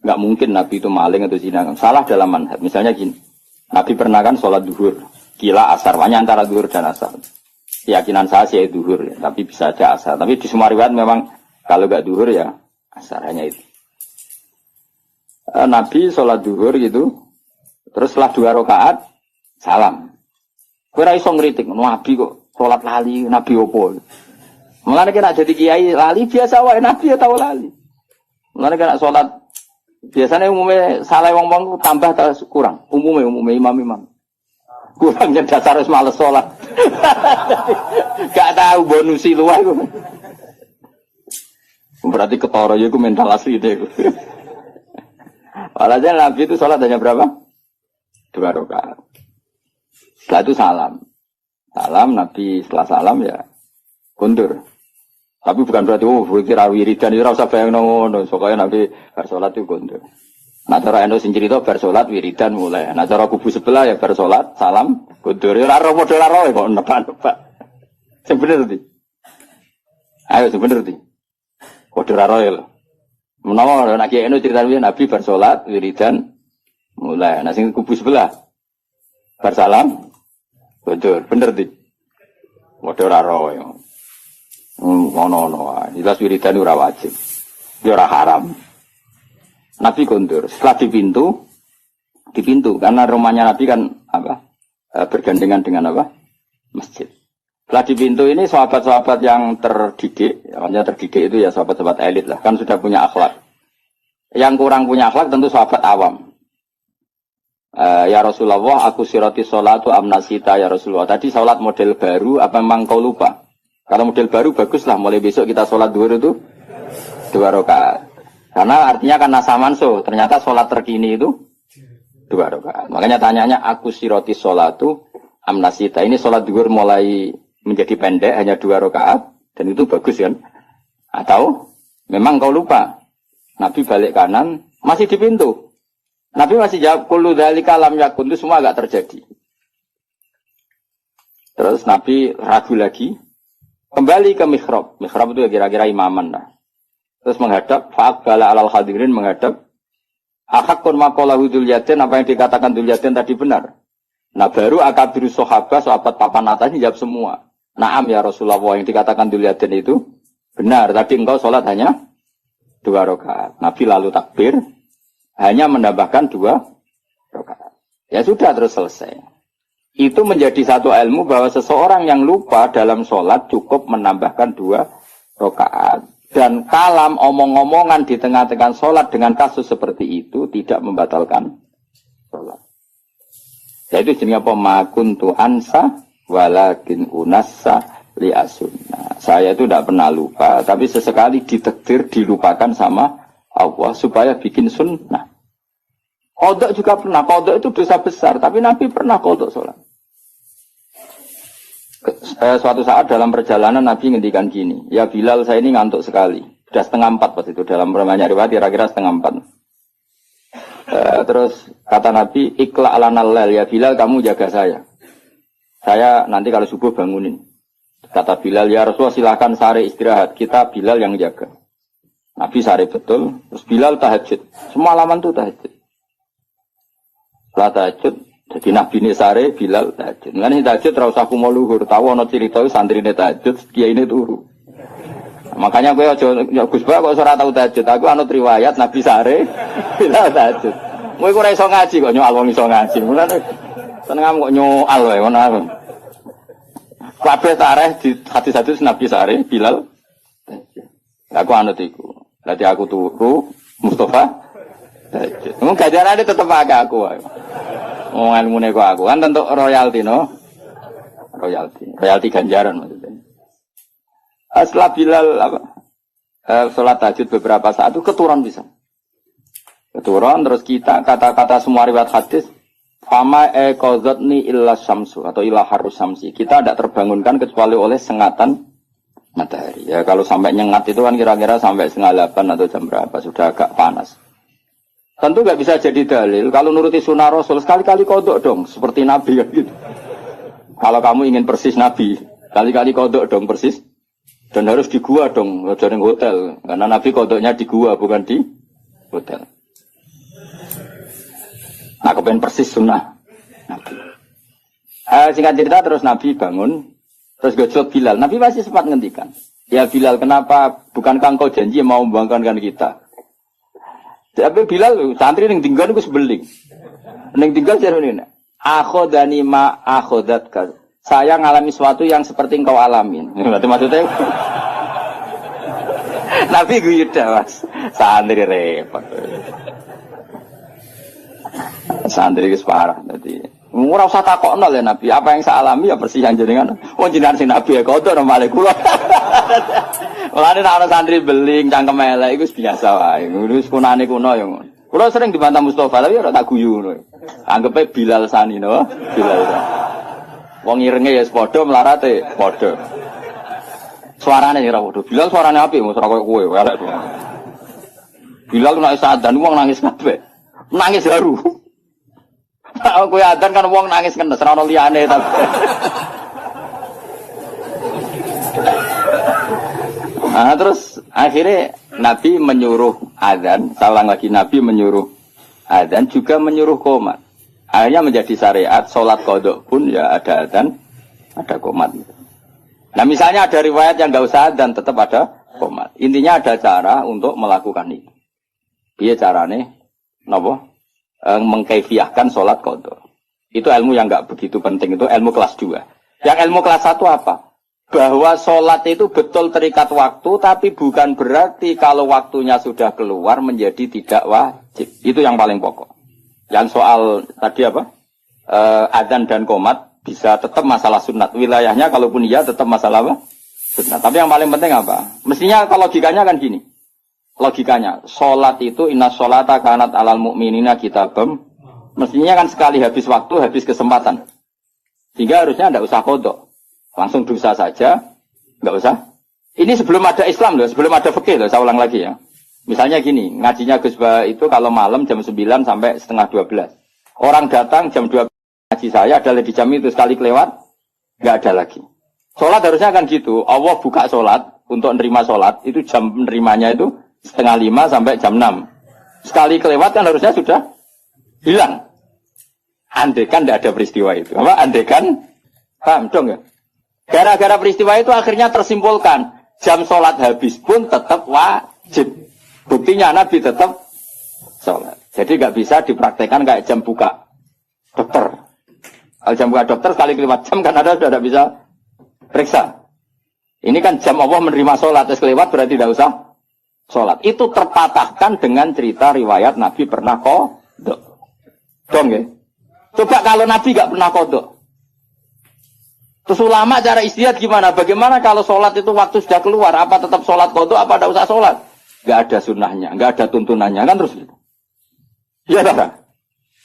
S1: Enggak mungkin Nabi itu maling atau zina. Salah dalam manhaj. Misalnya gini. Nabi pernah kan sholat duhur. Kila asar. Hanya antara duhur dan asar. Keyakinan saya sih duhur ya. Tapi bisa aja asar. Tapi di semua riwayat memang kalau enggak duhur ya asar. Hanya itu. Nabi sholat duhur gitu, terus setelah 2 rakaat salam. Kira iso ngritik, Nabi kok sholat lali, Nabi opo? Mulane kena jadi kiai lali biasa wae, Nabi ya tau lali. Mulane kena sholat biasanya umumnya salah wong-wong tambah atau kurang, umumnya imam-imam. Kurangnya dasar wis males sholat. Gak tahu bonusi luwih kok. Berarti ketara ya ku mental asli deh. Walhasil Nabi itu sholat hanya berapa? 2 rakaat. Setelah itu salam. Salam, Nabi setelah salam ya kundur. Tapi bukan berarti, kira wiridan, itu rasa bayang ngono. Soalnya Nabi bersolat itu kundur. Nah cara Endo sing cerita bersolat wiridan mulai. Nah cara kubu sebelah ya bersolat, salam, kundur. Ya raro model raro kok nebak-nebak. Yang bener tadi. Ayo sebener di. Kode royal. Menawa nak kiai nu cerita Nabi bar salat wiridan mulai. Nah sing kubu sebelah bar salam. Betul, bener di. Kode royal. Ono. Jelas wiridan ora wajib. Ya ora haram. Nabi kondur. Setelah di pintu karena rumahnya Nabi kan bergandengan dengan masjid. Setelah di pintu ini sahabat-sahabat yang terdidik, makanya terdidik itu ya sahabat-sahabat elit lah, kan sudah punya akhlak. Yang kurang punya akhlak tentu sahabat awam. Ya Rasulullah, aku siroti sholatu amnasita ya Rasulullah. Tadi sholat model baru, apa memang kau lupa? Kalau model baru baguslah, mulai besok kita sholat duhur itu 2 rakaat. Karena artinya kan nasamanso, ternyata sholat terkini itu 2 rakaat. Makanya tanyanya aku siroti sholatu amnasita. Ini sholat duhur mulai menjadi pendek hanya 2 rakaat dan itu bagus kan? Atau memang kau lupa? Nabi balik kanan masih di pintu. Nabi masih jawab kullu dzalika lam yakun, itu semua agak terjadi. Terus Nabi ragu lagi, kembali ke mihrab. Mihrab itu ya kira-kira imaman lah. Terus menghadap fa'aqbala 'alal hadirin, menghadap ahaqqun maqalahu Dzulyatin, apa yang dikatakan Dzulyatin tadi benar. Nah baru akabiru sahabat papan atas ini jawab semua. Naam ya Rasulullah, yang dikatakan Dzulyatin itu benar. Tadi engkau sholat hanya 2 rakaat. Nabi lalu takbir, hanya menambahkan 2 rakaat. Ya sudah, terus selesai. Itu menjadi satu ilmu bahwa seseorang yang lupa dalam sholat cukup menambahkan 2 rakaat. Dan kalam omong-omongan di tengah-tengah sholat dengan kasus seperti itu tidak membatalkan sholat. Yaitu jenis apa? Ma kuntu ansa walakin unassa li asunna. Saya itu tidak pernah lupa, tapi sesekali ditakdir dilupakan sama Allah supaya bikin sunnah. Qadha juga pernah. Qadha itu dosa besar, tapi Nabi pernah qadha sholat. Suatu saat dalam perjalanan Nabi ngendikan gini, ya Bilal, saya ini ngantuk sekali. Sudah 3:30 pas itu, dalam banyak riwayat kira-kira 3:30. Terus kata Nabi, ikla ala nallal, ya Bilal kamu jaga saya. Saya nanti kalau subuh bangunin. Kata Bilal, ya Rasulullah silakan sare istirahat. Kita Bilal yang jaga. Nabi sare betul. Terus Bilal tahajud. Semalaman tuh tahajud. Setelah tahajud, jadi Nabi ini sare, Bilal tahajud. Ini tahajud terusah kumau luhur. Tahu ada cerita santri ini tahajud, kiai ini turu. Makanya gue Gus Ba kok ora tau tahajud. Aku anut riwayat Nabi sare, Bilal tahajud. Kowe ora iso ngaji kok nyoal wong iso ngaji. Mulane seneng kok nyoal wae ngono. Kabeh tareh di hadis-hadis Nabi sare, Bilal. Aku anut iku. Berarti aku turu, Mustafa. Mung gajarane tetep akeh aku wae. Wong ilmune kok aku kan tentu royalti no. Royalti ganjaran maksudnya. Setelah Bilal sholat tahajud beberapa saat itu keturun bisa. Keturun terus kita kata-kata semua riwayat hadis fama qadzatni illa syamsu atau illa harus syamsi. Kita tidak terbangunkan kecuali oleh sengatan matahari. Ya kalau sampai nyengat itu kan kira-kira sampai 7:30 atau jam berapa sudah agak panas. Tentu nggak bisa jadi dalil kalau nuruti sunnah Rasul sekali-kali kodok dong seperti Nabi kan gitu. Kalau kamu ingin persis Nabi, kali-kali kodok dong persis. Dan harus di gua dong, jangan hotel. Karena Nabi kodoknya di gua, bukan di hotel. Nah, kepengen persis sunnah Nabi. Singkat cerita terus Nabi bangun, terus gojlok Bilal. Nabi masih sempat ngendikan, ya Bilal, kenapa bukankah engkau janji mau membangkitkan kita? Tapi Bilal, santri yang tinggal itu sebeling. Yang tinggal jadi ini. Akhodani ma akhodatka. Saya ngalami sesuatu yang seperti engkau alamin. Maksudnya Nabi guyuda mas. Santri repot. Santri itu parah. Jadi ora usah takokno ya Nabi. Apa yang saya alami ya persis yang jenengan. Wong jenengan sing Nabi ya kodo normale kula. Mulane nek ana santri beling cangkem elek iku biasa wae. Wis kunane kuno ya. Kula sering dibantah Mustofa tapi ora tak guyu ngono. Anggepe Bilal Sani no. Bilal. Wong irenge ya padha melarate padha. Suarane ora padha. Bilal suarane apik mos ora koyo kowe elek. Bilal nek sadan wong nangis kabeh. Nangis haru. Kowe adan kan wong nangis kenes ora ono liyane ta. Terus akhirnya Nabi menyuruh adzan, saya ulang lagi, Nabi menyuruh adzan juga menyuruh qomat. Akhirnya menjadi syariat, sholat qodok pun ya ada adzan, ada qomat. Nah misalnya ada riwayat yang nggak usah adzan, tetap ada qomat. Intinya ada cara untuk melakukan itu. Dia caranya, mengkaifiahkan sholat qodok. Itu ilmu yang nggak begitu penting, itu ilmu kelas 2. Yang ilmu kelas 1 apa? Bahwa sholat itu betul terikat waktu, tapi bukan berarti kalau waktunya sudah keluar menjadi tidak wajib. Itu yang paling pokok. Yang soal tadi apa? Adzan dan qomat bisa tetap masalah sunat. Wilayahnya kalaupun iya tetap masalah apa? Sunat. Tapi yang paling penting apa? Mestinya kalau logikanya kan gini. Logikanya, sholat itu inna sholata kanat alal mu'minina kitabam. Mestinya kan sekali habis waktu, habis kesempatan. Sehingga harusnya tidak usah kodok. Langsung dosa saja, nggak usah. Ini sebelum ada Islam loh, sebelum ada fikih loh, saya ulang lagi ya. Misalnya gini, ngajinya Gus Bah itu kalau malam jam 9 sampai setengah 12. Orang datang jam 12 ngaji saya, ada di jam itu sekali kelewat, nggak ada lagi. Sholat harusnya kan gitu, Allah buka sholat, untuk nerima sholat, itu jam nerimanya itu setengah 5 sampai jam 6. Sekali kelewat kan harusnya sudah hilang. Andekan tidak ada peristiwa itu. Apa? Andekan, paham dong ya? Gara-gara peristiwa itu akhirnya tersimpulkan jam sholat habis pun tetap wajib. Buktinya Nabi tetap sholat. Jadi nggak bisa dipraktekkan kayak jam buka dokter. Kalau jam buka dokter sekali kelewat jam kan ada sudah tidak bisa periksa. Ini kan jam Allah menerima sholat, terus kelewat berarti tidak usah sholat. Itu terpatahkan dengan cerita riwayat Nabi pernah kodok. Dong ya? Coba kalau Nabi nggak pernah kodok. Terus ulama cara istihad gimana? Bagaimana kalau sholat itu waktu sudah keluar? Apa tetap sholat kodok? Apa tidak usah sholat? Gak ada sunnahnya, gak ada tuntunannya kan terus. Iya tak?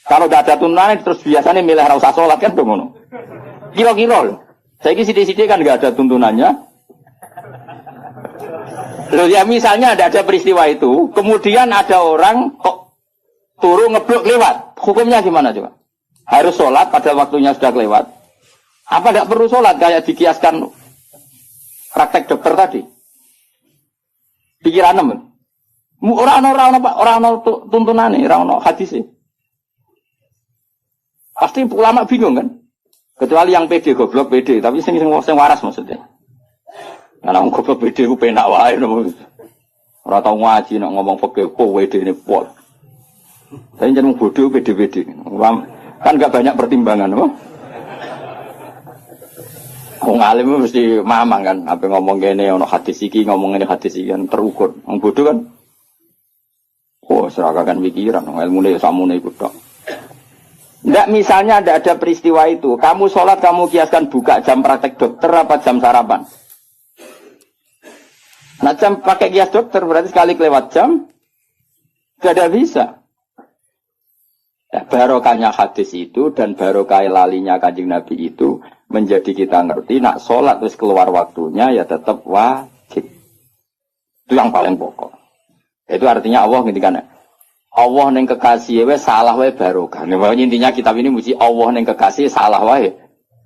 S1: Kalau gak ada tuntunannya terus biasanya milih rasa sholat kan dong. Kira-kira. Saya ini sidik-sidik kan gak ada tuntunannya. Loh ya misalnya ada peristiwa itu, kemudian ada orang kok turun ngeblok lewat. Hukumnya gimana coba? Harus sholat pada waktunya sudah kelewat. Apa tidak perlu sholat kayak dikiaskan praktek dokter tadi? Pikiran teman. Orang tuntunan nih, orang hadis sih. Pasti ulama bingung kan? Kecuali yang PD goblok PD, tapi sing waras maksudnya. Karena orang goblok PD ku penak wae ora tau ngaji nek ngomong fikih kok PD ini pol. Tapi jeneng bodoh PD-PD. Kan enggak banyak pertimbangan, apa? Wong alim mesti mamang kan, apa ngomong gini, ono hadis iki, ngomong ini hadis iki kan terukur. Wong bodoh kan, seragakan pikiran, ilmu nih samune ikut dok. Nggak misalnya ada peristiwa itu, kamu sholat kamu kiaskan buka jam praktek dokter apa jam sarapan? Nah jam pakai kias dokter berarti sekali kelewat jam, gak ada bisa. Ya, barokahnya hadis itu dan barokah lalinya Kanjeng Nabi itu menjadi kita ngerti nak sholat terus keluar waktunya ya tetap wajib. Itu yang paling pokok. Itu artinya Allah ngendikan Allah neng kekasih we salah we barokah. Intinya kitab ini mesti Allah neng kekasih salah we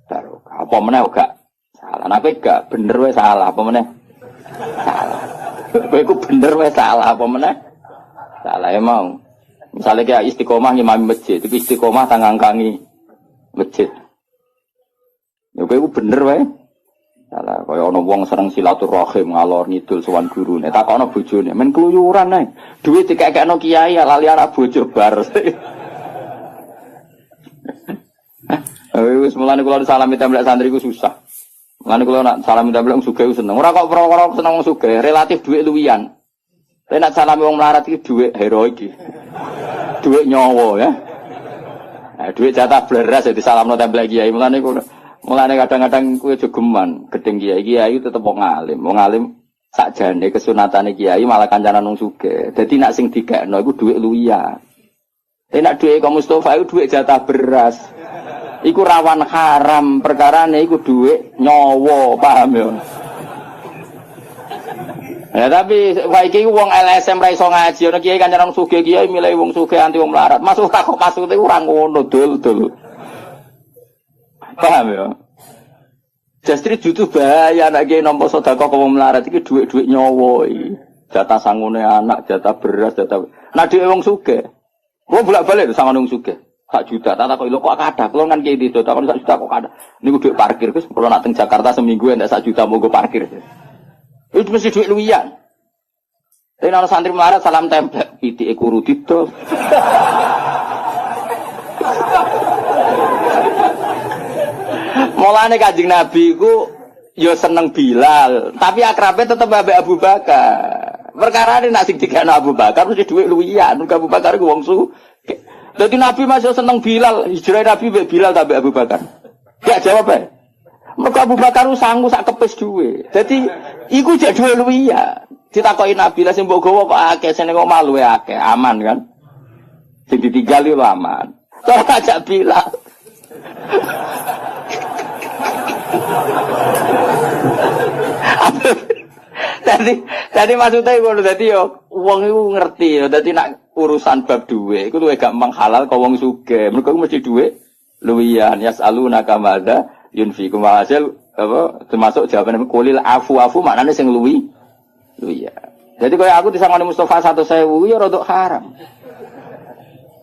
S1: barokah. Apa meneh gak salah. Nek gak bener we salah apa meneh? Salah. Kowe iku bener we salah apa meneh? Salah ya mau. Misalnya kayak istiqomah ngimami masjid, itu istiqomah tangangkangi masjid. Ya kowe bener wae. Salah kaya ana wong seneng silaturahim ngalor ngidul sowan gurune. Takokno bojone, men keluyuran ae. Duit dikekekno kiai lali anak bojo bar. Wis mulane kula salami templek santri ku susah. Mulane kula nak salami templek wong sugih seneng. Ora kok perkara seneng wong sugih, relatif duit luwian. Tapi nak salami wong melarat iki duit heroik iki. Duit nyawa ya. Nah, duit jatah bleras jadi salamno templek kiai. Mulane kadang-kadang kuwi jogeman, gedeng kiai tetep wong alim. Wong alim sakjane kesunatane kiai malah kancanan wong sugih. Dadi nak sing dikekno iku dhuwit luya. Tapi nak dhuwit kok Mustofa iku dhuwit jatah beras. Iku rawan haram, perkarane iku dhuwit nyawa, paham ya? Ya tapi saiki wong LSM ra iso ngaji, ana kiai kancanan sugih kiai milih wong sugih anti wong melarat. Masuk tak kok maksud iku ora ngono, dul. Paham ya? Justru jutu bahaya anak kiai nampa sedekah kok melarat iki dhuwit-dhuwit nyawa iki. Jatah sangune anak, jatah beras, jatah. Nah dhewe wong sugih. Kulo bolak-balik lho sangone wong sugih. 1 juta, tak takoki lho kok kathah. Kulo kan kiai itu takon 1 juta kok kathah. Niku dhuwit parkir Gus, kulo nak teng Jakarta seminggu entek 1 juta monggo parkir. Itu mesti dhuwit luwian. Tapi ana santri melarat salam templek, pitike kuru didol. Mulane Kanjeng Nabi ku yo seneng Bilal, tapi akrabe tetep ambek Abu Bakar. Perkara ini nak sing digekno Abu Bakar mesti dhuwit luwian, Abu Bakar ku wong sugih. Dadi Nabi masih seneng Bilal, hijrah Nabi mbek Bilal ta mbek Abu Bakar. Ya jawab ae. Mergo Abu Bakar sanggup sak kepis dhuwit. Dadi iku jek dhuwit luwian. Ditakoki Nabi lah sing mbok gawa kok akeh sing kok malu akeh, aman kan? Sing ditinggal yo aman. Kok ajak Bilal. Tadi maksudnya ngono dadi yo wong iku ngerti yo dadi nak urusan bab duwe iku luwih gampang halal kok wong sugih. Mergo mesti duwe luwian yasaluna kamada yunfikum hasil apa termasuk jawaban kulil afu maknane sing luwi ya. Jadi kaya aku disangoni Mustafa 100.000 ya rodok haram.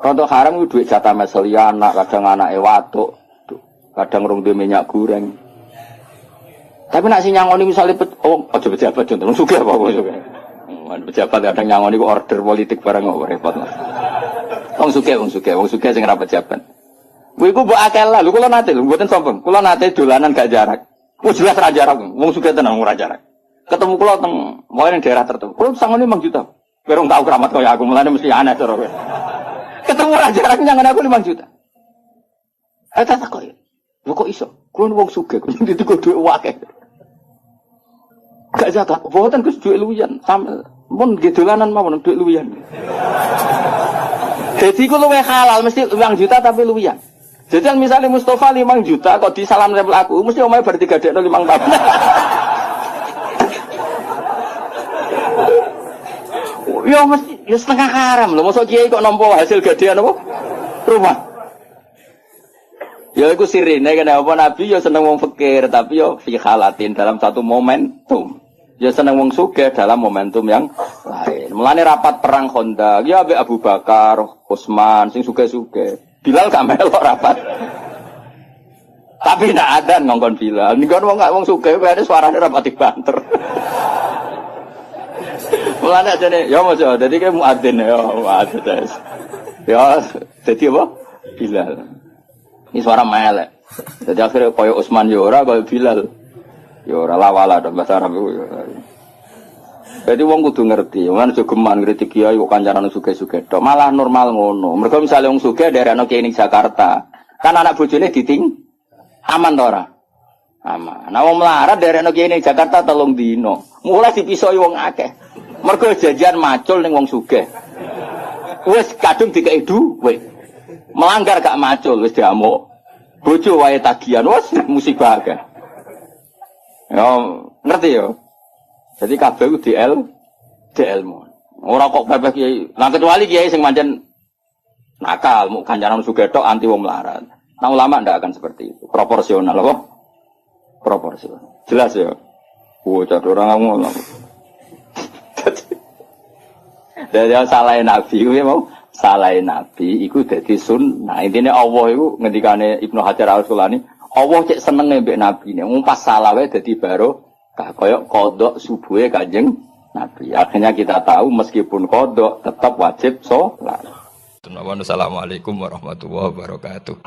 S1: Rodok haram ku duit jatah mesel anak, kadang anake watuk, kadang rong duwe minyak goreng. Tapi nak si nyangoni misalnya aja pejabat contoh sugih apa kok sugih. Pejabat kadang nyangoni ku order politik barang kok repot. Wong sugih sing ora pejabat. Kuwi ku mbok akeh lah, lho kula nate lho mboten sombong. Kula nate dolanan gak jarak. Wis jelas ra jarak, wong sugih tenan ora jarak. Ketemu kula teng mau ning daerah tertentu. Kula sangone 5 juta. Kowe ora tau keramat kaya aku, mulane mesti aneh cara kowe. Ketemu ra jarak nyangone aku 5 juta. Tak kok. Lho kok iso? Kula wong sugih, kok dituku dhuwit akeh. Gak zakat, boten Gus dhuwit luwian. Sampe mun gedolanan mawon dhuwit luwian. Jadi ku luwih halal mesti 5 juta tapi luwian. Jadi misalnya Mustafa 5 juta kok disalam rempel aku, mesti omahe bar 3 dekno 5 tahun. Yo mesti ya setengah haram lho, mosok kiai kok nampa hasil gadean apa? Rumah. Ya iku sirine kenapa Nabi ya seneng wong fakir tapi yo fi halatin dalam satu momentum. Ya seneng wong sugih dalam momentum yang lain. Mulane rapat perang Khandaq ya ambek Abu Bakar, Utsman sing sugih-sugih. Bilal gak melok rapat. Tapi ndak ada ngongkon Bilal. Ning kon wong sugih wae suarane rapati banter. Mulane ajane ya mojo dadi ke muadzin ya muadzin. Ya dadi apa? Bilal. Ini suara melek. Jadi akhirnya koyo Utsman yo ora koyo Bilal. Yo ora lawala dan bahasa Arab iku. Jadi wong kudu ngerti, wong aja geman kritik kiai kok kancaran sugih-sugih tok. Malah normal ngono. Mergo misale wong sugih daerahno kiai ning Jakarta, kan anak bojone diting aman to ora? Aman. Nah wong melarat daerahno kiai ning Jakarta 3 dino. Mulai dipisoi wong akeh. Mergo jajan macul ning wong sugih. Wis kadung dikeki dhuwit. Melanggar gak macul wis diamuk. Bojo wae tagihan wis musibah akeh. Yo ngerti yo. Jadi kabeh ku DL mu. Ora kok bebek kiai. Lah kecuali kiai sing pancen nakal, mau kancaran sugih tok anti wong melarat. Nah ulama ndak akan seperti itu. Proporsional apa? Proporsional. Jelas ya. Bocah orang ngono. Jadi salah Nabi kuwi mau salah Nabi iku dadi sunnah. Intine Allah iku ngendikane Ibnu Hajar Al-Asqalani, Allah cek senenge mbek nabine. Wong pas salah wae dadi barokah kaya qodok subuhe Kanjeng Nabi. Akhirnya kita tahu meskipun qodok tetap wajib salat. Assalamualaikum warahmatullahi wabarakatuh.